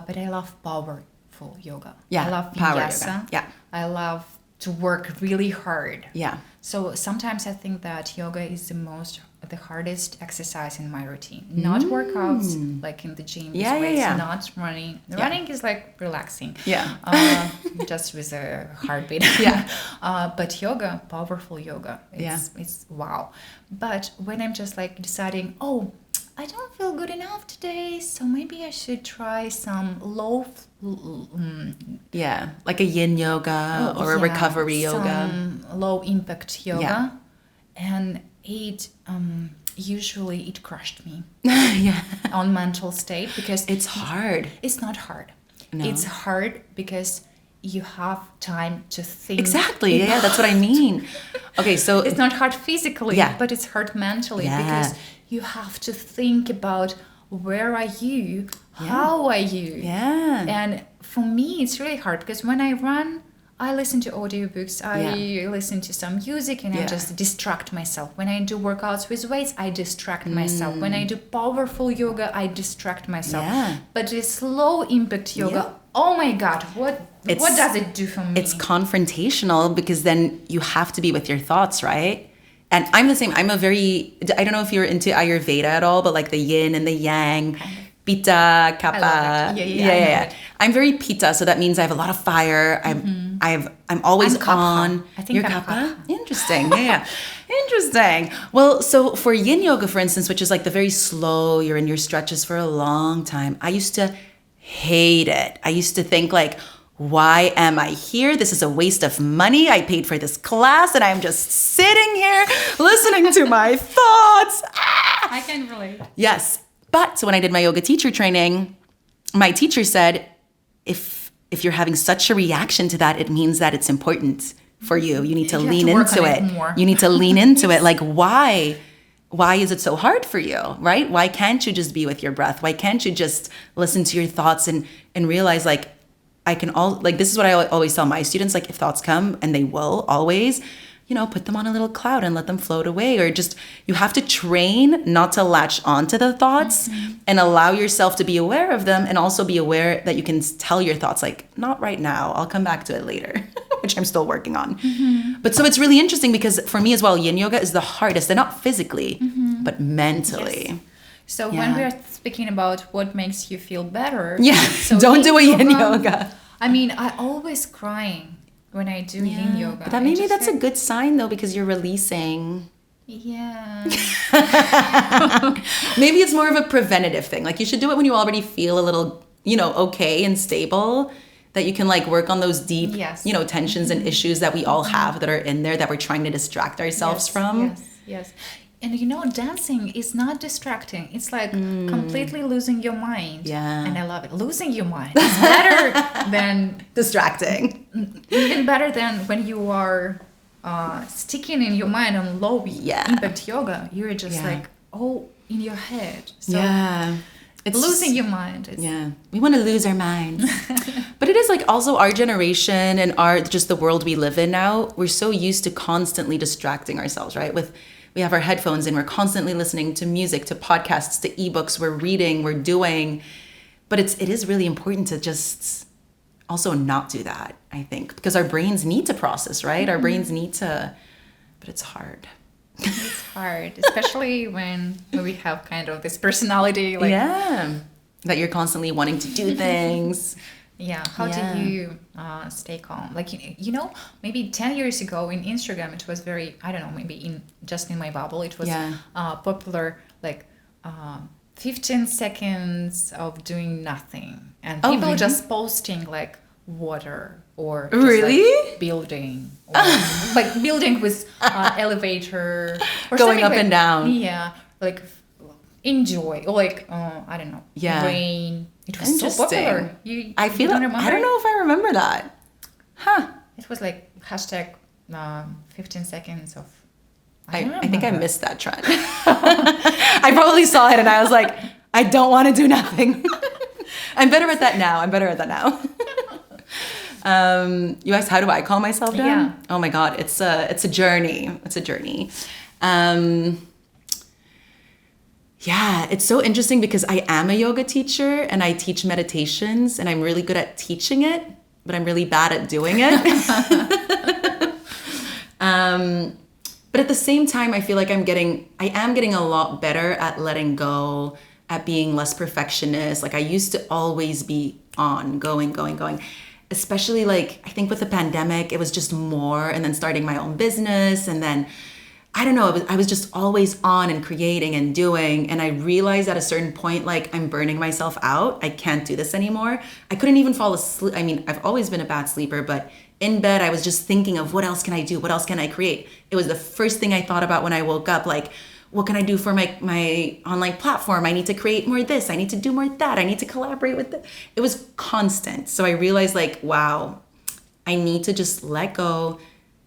But I love powerful yoga. Yeah, I love power vinyasa. yoga. Yeah. I love to work really hard. Yeah. So sometimes I think that yoga is the hardest exercise in my routine. Not workouts like in the gym. Yeah, this way. yeah. It's not running. The running is like relaxing. Yeah. Just with a heartbeat. Yeah. But yoga, powerful yoga. It's wow. But when I'm just like deciding, oh, I don't feel good enough today, so maybe I should try some like a yin yoga or a recovery yoga. Some low impact yoga. Yeah. And it usually it crushed me Yeah. on mental state, because It's hard. it's not hard. No. It's hard because you have time to think. Exactly. Yeah, that's what I mean. Okay, so It's not hard physically, Yeah. but it's hard mentally, Yeah. because you have to think about where are you, how are you. yeah. And for me, it's really hard, because when I run, I listen to audiobooks, I listen to some music, and I just distract myself. When I do workouts with weights, I distract myself. When I do powerful yoga, I distract myself. Yeah. But this low impact yoga, oh my God, what does it do for me? It's confrontational, because then you have to be with your thoughts, right? And I'm the same. I don't know if you're into Ayurveda at all, but like the yin and the yang, Pitta, Kapha. Yeah. I'm very Pitta, so that means I have a lot of fire. I'm always I'm Kapha. on. I think You're I'm Kapha? Interesting. Yeah. Interesting. Well, so for yin yoga, for instance, which is like the very slow, you're in your stretches for a long time, I used to hate it. I used to think like, why am I here? This is a waste of money. I paid for this class and I'm just sitting here listening to my thoughts. I can relate. Yes. But so when I did my yoga teacher training, my teacher said, if you're having such a reaction to that, it means that it's important for you. You need to lean into it. More. You need to lean into it. Like, why is it so hard for you, right? Why can't you just be with your breath? Why can't you just listen to your thoughts and realize like, this is what I always tell my students, like if thoughts come, and they will always, put them on a little cloud and let them float away, or just, you have to train not to latch onto the thoughts and allow yourself to be aware of them, and also be aware that you can tell your thoughts like, not right now, I'll come back to it later, which I'm still working on. But so it's really interesting, because for me as well, yin yoga is the hardest, and not physically, but mentally. Yes. So when we are speaking about what makes you feel better, so don't do a yin yoga. I mean, I always crying when I do yin yoga. But maybe that's a good sign though, because you're releasing. Yeah. Maybe it's more of a preventative thing. Like you should do it when you already feel a little, okay and stable, that you can like work on those deep, tensions and issues that we all have that are in there that we're trying to distract ourselves from. Yes. And dancing is not distracting. It's like completely losing your mind. Yeah. And I love it. Losing your mind is better than distracting. Even better than when you are sticking in your mind on low impact yoga. You're just like all in your head. So it's losing your mind. We want to lose our minds. But it is like also our generation and just the world we live in now. We're so used to constantly distracting ourselves, right? We have our headphones in, we're constantly listening to music, to podcasts, to ebooks, we're reading, we're doing. But it is really important to just also not do that, I think, because our brains need to process, right? Our brains need to, but it's hard. It's hard, especially when we have kind of this personality. That you're constantly wanting to do things. How do you stay calm? Like, maybe 10 years ago in Instagram, it was very, I don't know, maybe just in my bubble, it was popular, like 15 seconds of doing nothing. And people just posting like water or just like building. Or like building with elevator. Or going up and down. Yeah, like enjoy, like I don't know, Yeah. rain. It was so popular. I feel don't remember? I don't know if I remember that. Huh. It was like hashtag 15 seconds of. I don't think I remember. missed that trend. I probably saw it and I was like, I don't want to do nothing. I'm better at that now. You asked, how do I calm myself down? Yeah. Oh my God, it's a journey. It's a journey. Yeah, it's so interesting because I am a yoga teacher and I teach meditations and I'm really good at teaching it, but I'm really bad at doing it. But at the same time, I feel like I am getting a lot better at letting go, at being less perfectionist. Like I used to always be on, going. Especially like, I think with the pandemic, it was just more, and then starting my own business. And then, I don't know, I was just always on and creating and doing. And I realized at a certain point, like I'm burning myself out. I can't do this anymore. I couldn't even fall asleep. I mean, I've always been a bad sleeper, but in bed, I was just thinking of what else can I do? What else can I create? It was the first thing I thought about when I woke up. Like, what can I do for my online platform? I need to create more of this. I need to do more of that. I need to collaborate with this. It was constant. So I realized like, wow, I need to just let go.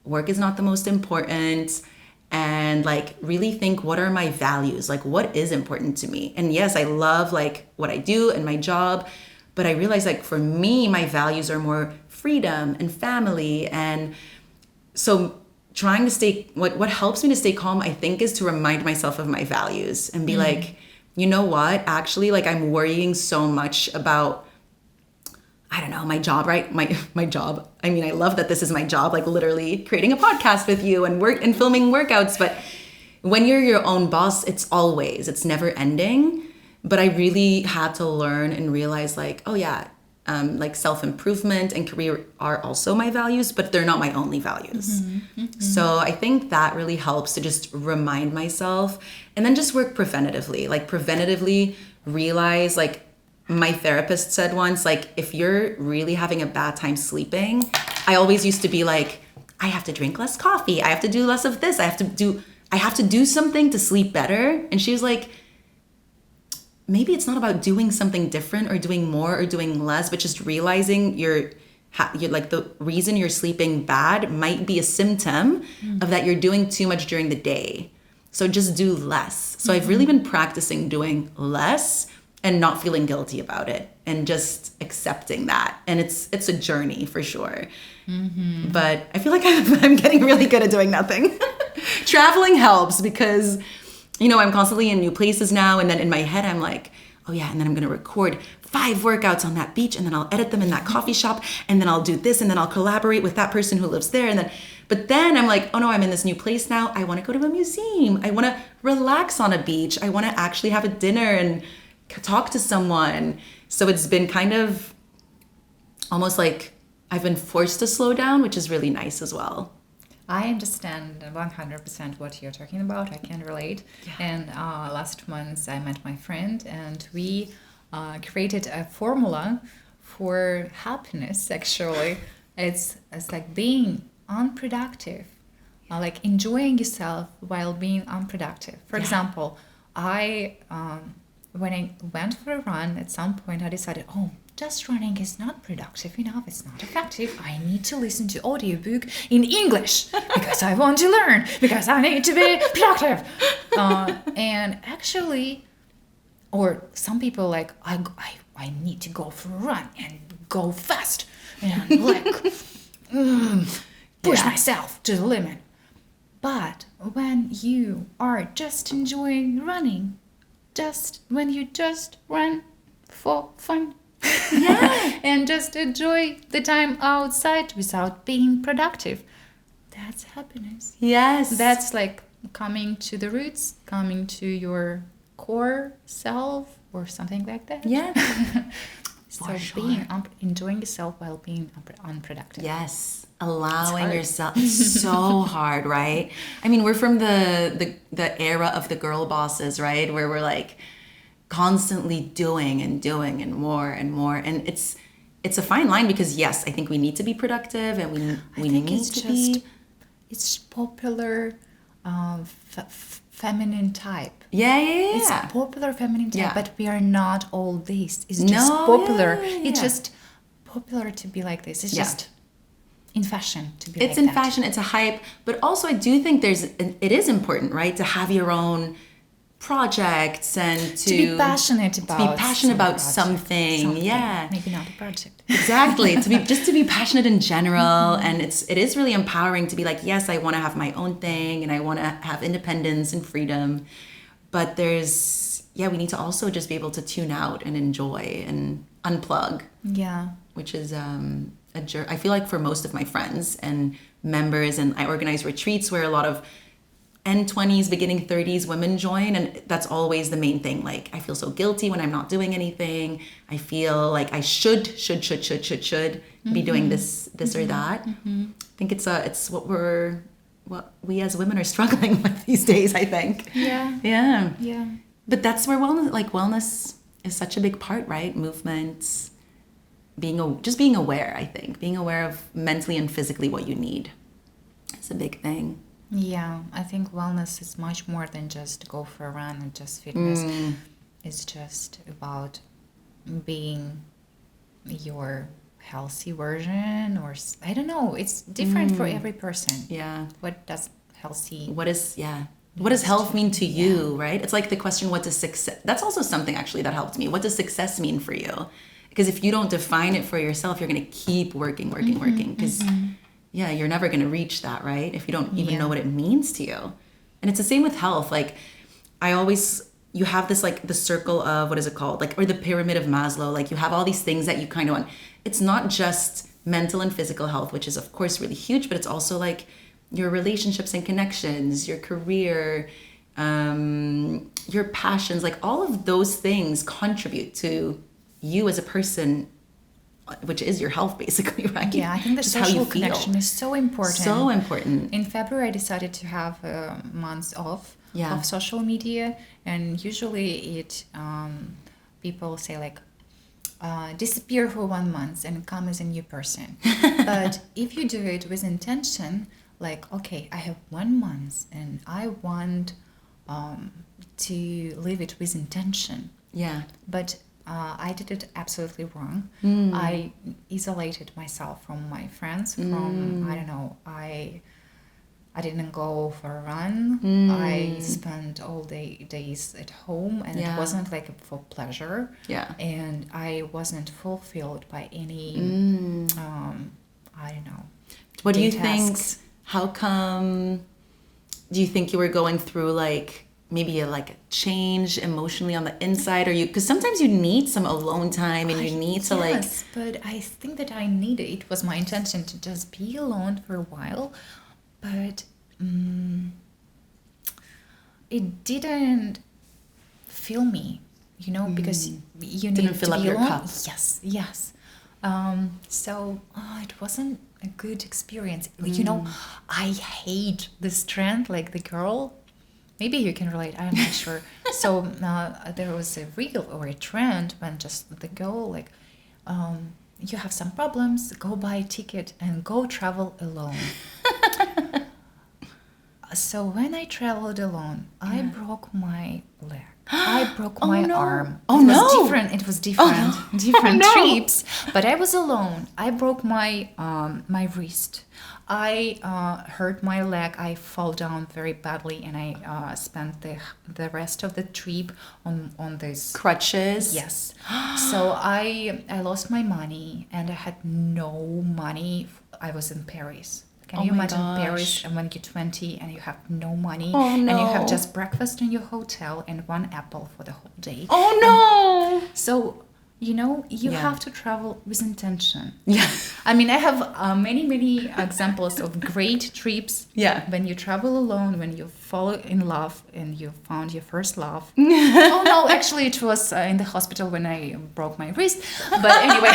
Work is not the most important. And like really think, what are my values? Like what is important to me? And yes, I love like what I do and my job, but I realized like for me, my values are more freedom and family. And so trying to stay, what helps me to stay calm, I think, is to remind myself of my values and be like, you know what, actually, like I'm worrying so much about, I don't know, my job, right? My job. I mean, I love that this is my job, like literally creating a podcast with you and work and filming workouts. But when you're your own boss, it's never ending. But I really had to learn and realize like, oh yeah, like self-improvement and career are also my values, but they're not my only values. So I think that really helps to just remind myself and then just work preventatively realize, like my therapist said once, like if you're really having a bad time sleeping, I always used to be like, I have to drink less coffee. I have to do less of this. I have to do something to sleep better. And she was like, maybe it's not about doing something different or doing more or doing less, but just realizing you're like the reason you're sleeping bad might be a symptom of that you're doing too much during the day. So just do less. So I've really been practicing doing less and not feeling guilty about it and just accepting that. And it's a journey for sure. But I feel like I'm getting really good at doing nothing. Traveling helps because you know, I'm constantly in new places now. And then in my head, I'm like, oh yeah, and then I'm going to record 5 workouts on that beach. And then I'll edit them in that coffee shop. And then I'll do this. And then I'll collaborate with that person who lives there. But then I'm like, oh no, I'm in this new place now. I want to go to a museum. I want to relax on a beach. I want to actually have a dinner and talk to someone. So it's been kind of almost like I've been forced to slow down, which is really nice as well. I understand 100% what you're talking about. I can relate. Yeah. And last month I met my friend and we created a formula for happiness, actually. It's like being unproductive, like enjoying yourself while being unproductive. For example, when I went for a run, at some point I decided, just running is not productive enough. It's not effective. I need to listen to audiobook in English because I want to learn, because I need to be productive. And actually, or some people like, I need to go for a run and go fast and like push myself to the limit. But when you are just enjoying running, when you just run for fun, and just enjoy the time outside without being productive, that's happiness. Yes. That's like coming to the roots, coming to your core self or something like that. Yeah. So being enjoying yourself while being unproductive. Yes. Allowing yourself. It's so hard, right? I mean, we're from the era of the girl bosses, right? Where we're like constantly doing and more. And it's a fine line because yes, I think we need to be productive and we need to be. It's popular feminine type. Yeah, yeah, yeah. It's a popular feminine type, Yeah. but we are not all this. It's just No, popular. yeah, yeah, It's yeah. just popular to be like this. It's Yeah. just in fashion to be It's like in that. fashion, it's a hype, but also I do think it is important, right, to have your own projects and To be passionate about passionate some about project, something. Yeah. Maybe not a project. Exactly. To be passionate in general. And it is really empowering to be like, yes, I want to have my own thing and I want to have independence and freedom. But we need to also just be able to tune out and enjoy and unplug, Yeah. which is I feel like for most of my friends and members, and I organize retreats where a lot of end 20s, beginning 30s women join, and that's always the main thing. Like, I feel so guilty when I'm not doing anything. I feel like I should be doing this or that. I think it's what we as women are struggling with these days, I think. Yeah. Yeah. Yeah. But that's where wellness is such a big part, right? Movements, just being aware, I think. Being aware of mentally and physically what you need. It's a big thing. Yeah, I think wellness is much more than just go for a run and just fitness. It's just about being your healthy version, or I don't know. It's different for every person. Yeah. What does healthy? What does health mean to you, right? It's like the question, what does success... That's also something actually that helped me. What does success mean for you? Because if you don't define it for yourself, you're going to keep working. Because... Yeah, you're never going to reach that, right? If you don't even know what it means to you. And it's the same with health. Like, you have this, like, the circle of, what is it called? Like, or the pyramid of Maslow. Like, you have all these things that you kind of want. It's not just mental and physical health, which is, of course, really huge, but it's also, like, your relationships and connections, your career, your passions. Like, all of those things contribute to you as a person, which is your health, basically, right? Yeah, I think the Just how you social feel. connection is so important. So important. In February, I decided to have a month off Yeah. of social media, and usually people say like, disappear for 1 month and come as a new person. But if you do it with intention, like, okay, I have 1 month and I want to live it with intention. Yeah. But I did it absolutely wrong. I isolated myself from my friends. I don't know. I didn't go for a run. I spent all days at home, and it wasn't like for pleasure. Yeah. And I wasn't fulfilled by any. I don't know. What do you tasks. think? How come? Do you think you were going through like maybe a change emotionally on the inside, or because sometimes you need some alone time and you need to Yes, but I think that I needed. It was my intention to just be alone for a while, but it didn't fill me, because you need Didn't fill to up be your alone. cup. Yes. So it wasn't a good experience. I hate this trend, like the girl. Maybe you can relate. I'm not sure. So there was a reel or a trend when just the girl, like, you have some problems, go buy a ticket and go travel alone. So when I traveled alone, I broke my leg. I broke my arm. It was different trips. But I was alone. I broke my wrist. I hurt my leg. I fall down very badly, and I spent the rest of the trip on this crutches. Yes. So I lost my money, and I had no money. I was in Paris. Can you imagine Paris when you're 20 and you have no money and you have just breakfast in your hotel and 1 apple for the whole day? So, you have to travel with intention. Yeah. I mean, I have many examples of great trips. Yeah. When you travel alone, when you fall in love and you found your first love. Oh, no, actually, it was in the hospital when I broke my wrist. But anyway.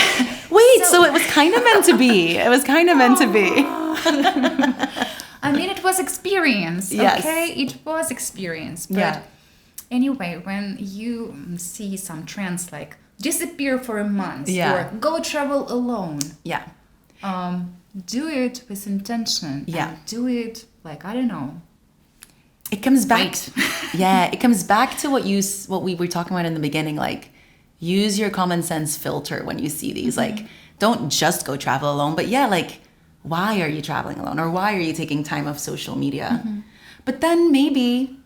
Wait, so it was kind of meant to be. It was kind of meant to be. I mean, it was experience. Yes. Okay? It was experience. But anyway, when you see some trends like disappear for a month or go travel alone. Yeah. Do it with intention. Yeah. And do it like, I don't know. it comes back. Wait. Yeah, it comes back to what we were talking about in the beginning. Like, use your common sense filter when you see these. Like, don't just go travel alone. But yeah, like, why are you traveling alone, or why are you taking time off social media? But then maybe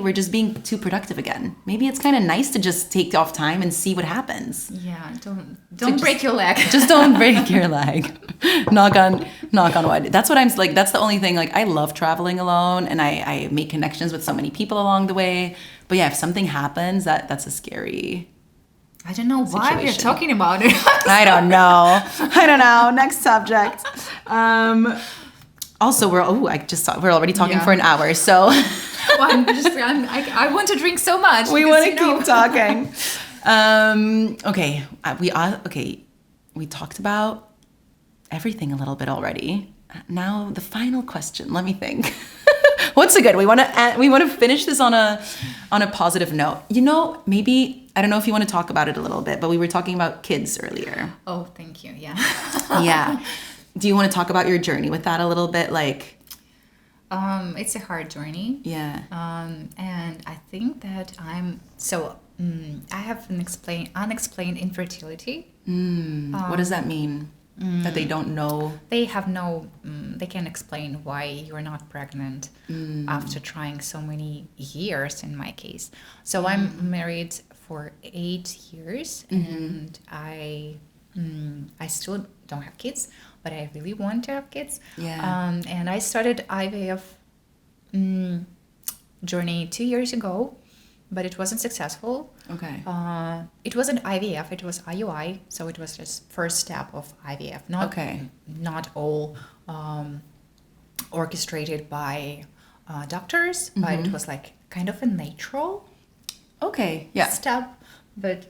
we're just being too productive again. Maybe it's kind of nice to just take off time and see what happens. Yeah, don't break your leg. Just don't break your leg. knock on wood. That's what I'm like. That's the only thing. Like, I love traveling alone, and I make connections with so many people along the way. But yeah, if something happens, that's a scary. I don't know why we're Situation. talking about it. I don't know. Next subject. Also, we're already talking Yeah. for an hour, so Well, I want to drink so much. we because, want to keep talking. Okay. We talked about everything a little bit already. Now the final question. Let me think. What's a good? We want to finish this on a positive note. Maybe I don't know if you want to talk about it a little bit, but we were talking about kids earlier. Oh, thank you. Yeah. Yeah. Do you want to talk about your journey with that a little bit? Like, It's a hard journey. yeah. And I think that I have an unexplained infertility. What does that mean? That they don't know? They have they can't explain why you're not pregnant after trying so many years in my case. So I'm married for 8 years and I still don't have kids, but I really want to have kids. Yeah. And I started IVF journey 2 years ago, but it wasn't successful. Okay. It wasn't IVF, it was IUI, so it was just first step of IVF. Not all orchestrated by doctors, but it was like kind of a natural Okay. Yeah. step. But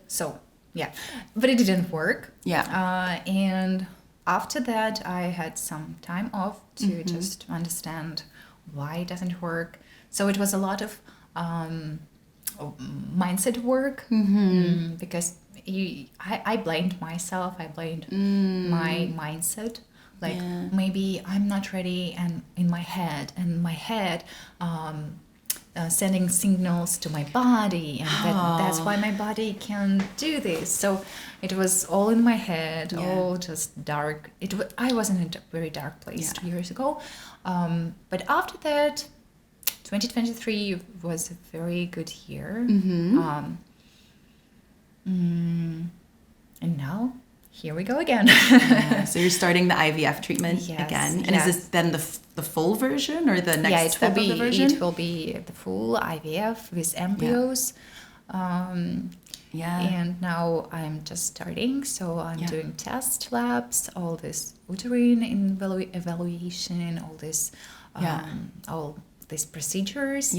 it didn't work. Yeah. And after that, I had some time off to just understand why it doesn't work. So it was a lot of mindset work because I blamed myself. I blamed my mindset. Like maybe I'm not ready, and in my head, sending signals to my body, and that's why my body can do this. So it was all in my head, all just dark. I was in a very dark place 2 years ago, but after that, 2023 was a very good year, and now here we go again. So you're starting the IVF treatment again, and is this then the full version or the next step of the version? It will be the full IVF with embryos. And now I'm just starting, so I'm doing test labs, all this uterine evaluation, all this, all these procedures.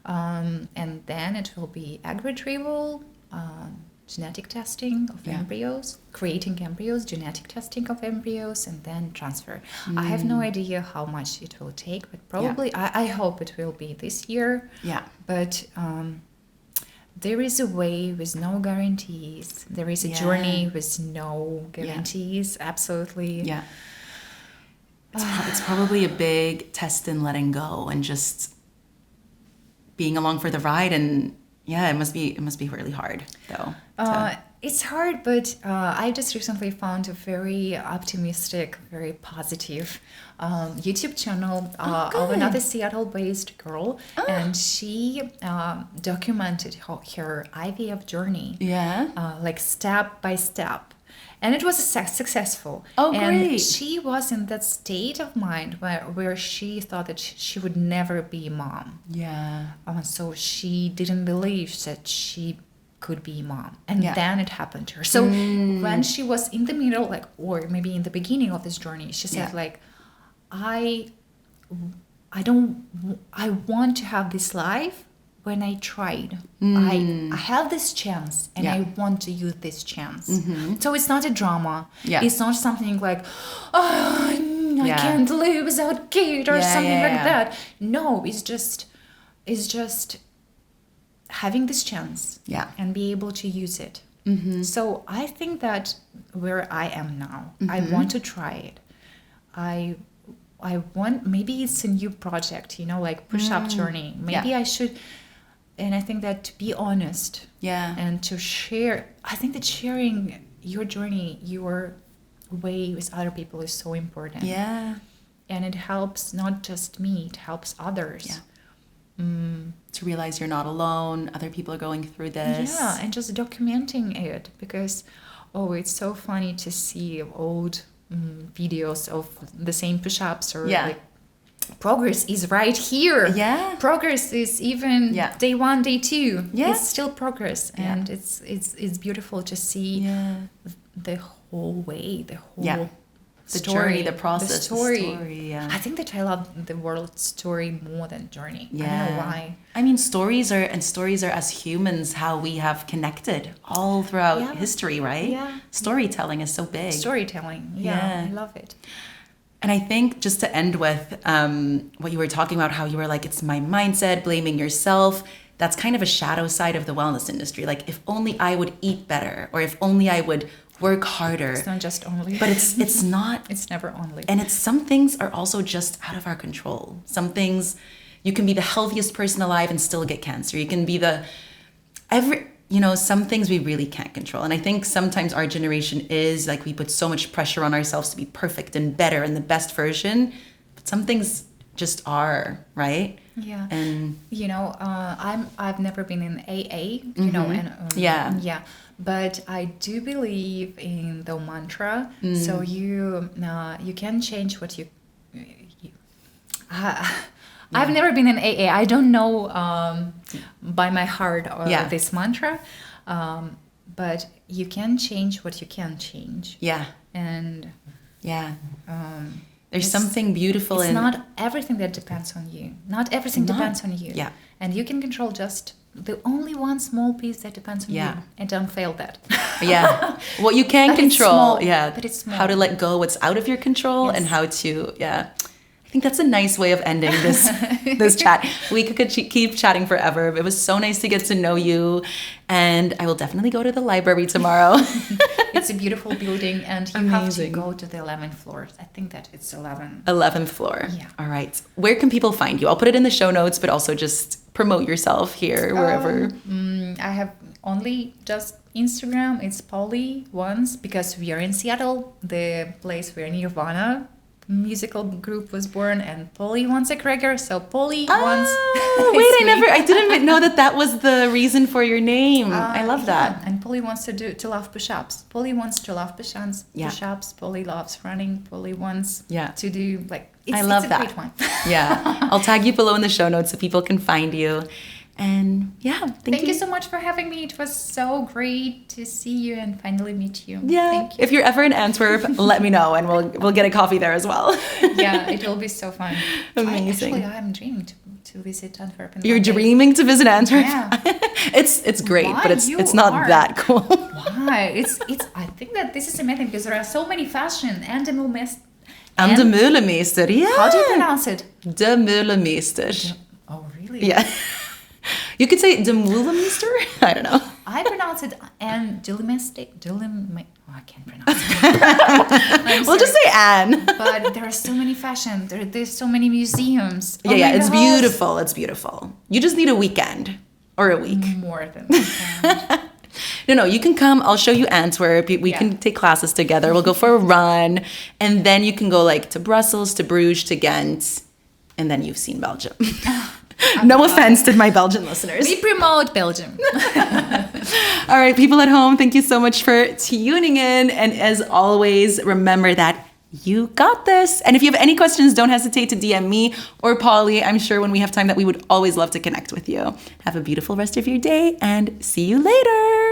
And then it will be egg retrieval, genetic testing of embryos, creating embryos, genetic testing of embryos, and then transfer. I have no idea how much it will take, but probably I hope it will be this year. But there is a way with no guarantees. There is a journey with no guarantees. Absolutely. It's probably a big test in letting go and just being along for the ride. And it must be really hard though. It's hard, but I just recently found a very optimistic, very positive YouTube channel of another Seattle-based girl, and she documented her IVF journey, like step by step. And it was successful. Oh, and great. She was in that state of mind where she thought that she would never be a mom. So she didn't believe that she could be a mom. And then it happened to her. So when she was in the middle, or maybe in the beginning of this journey, she said, I want to have this life. When I tried, I have this chance, and I want to use this chance. So it's not a drama. It's not something like, I can't live without kid or something like that. No, it's just having this chance and be able to use it. So I think that where I am now, I want to try it. I want, maybe it's a new project, like push-up journey. Maybe I should, and I think that to be honest and to share, I think that sharing your journey, your way with other people is so important. Yeah. And it helps not just me, it helps others. Yeah. To realize you're not alone, other people are going through this. Yeah, and just documenting it, because it's so funny to see old videos of the same push-ups, or like progress is right here. Yeah, progress is even day 1, day 2. Yeah, it's still progress, and it's beautiful to see the whole way, the whole. The story, journey, the process, the story. I think that I love the world story more than journey. I don't know why. I mean, stories are as humans how we have connected all throughout history, right? Yeah. Storytelling is so big. Storytelling, I love it. And I think just to end with what you were talking about, how you were like, it's my mindset, blaming yourself. That's kind of a shadow side of the wellness industry. Like, if only I would eat better, or if only I would work harder. It's not just only. But it's not. It's never only. And some things are also just out of our control. Some things, you can be the healthiest person alive and still get cancer. You can be some things we really can't control. And I think sometimes our generation is like, we put so much pressure on ourselves to be perfect and better and the best version. But some things just are, right? Yeah. And I've never been in AA, and but I do believe in the mantra. So you can change what you I've never been in AA. I don't know by my heart this mantra, but you can change what you can change. Yeah. And there's something beautiful in... It's not everything that depends on you. Not everything depends on you. Yeah. And you can control just the only one small piece that depends on you. And don't fail that. Yeah. What you can control. But it's small. How to let go what's out of your control and how to... I think that's a nice way of ending this chat. We could keep chatting forever. It was so nice to get to know you. And I will definitely go to the library tomorrow. It's a beautiful building, and you have to go to the 11th floor. I think that it's 11. 11th floor. Yeah. All right. Where can people find you? I'll put it in the show notes, but also just promote yourself here, wherever. I have only just Instagram. It's Polly once, because we are in Seattle, the place where Nirvana musical group was born, and Polly wants a cracker, so Polly wants. I didn't know that was the reason for your name. I love that. And Polly wants to love push-ups. Polly wants to love push-ups. Polly loves running. Polly wants to do I love that. Great one. Yeah, I'll tag you below in the show notes so people can find you. And thank you so much for having me. It was so great to see you and finally meet you. Yeah. Thank you. If you're ever in Antwerp, let me know, and we'll get a coffee there as well. Yeah, it will be so fun. Amazing. I'm dreaming to visit Antwerp. You're dreaming to visit Antwerp? Yeah. It's great, Why? but it's not that cool. Why? I think that this is amazing because there are so many fashion and de Meulemeester, yeah. How do you pronounce it? De Meulemeester. Oh, really? Yeah. You could say de Meulemeester? I don't know. I pronounce it and I can't pronounce it. We'll just say Anne. But there are so many fashion. There's so many museums. It's beautiful. It's beautiful. You just need a weekend or a week. More than a weekend. No, you can come. I'll show you Antwerp. We can take classes together. We'll go for a run. And then you can go to Brussels, to Bruges, to Ghent. And then you've seen Belgium. No offense to my Belgian listeners. We promote Belgium. All right, people at home, thank you so much for tuning in. And as always, remember that you got this. And if you have any questions, don't hesitate to DM me or Polly. I'm sure when we have time that we would always love to connect with you. Have a beautiful rest of your day and see you later.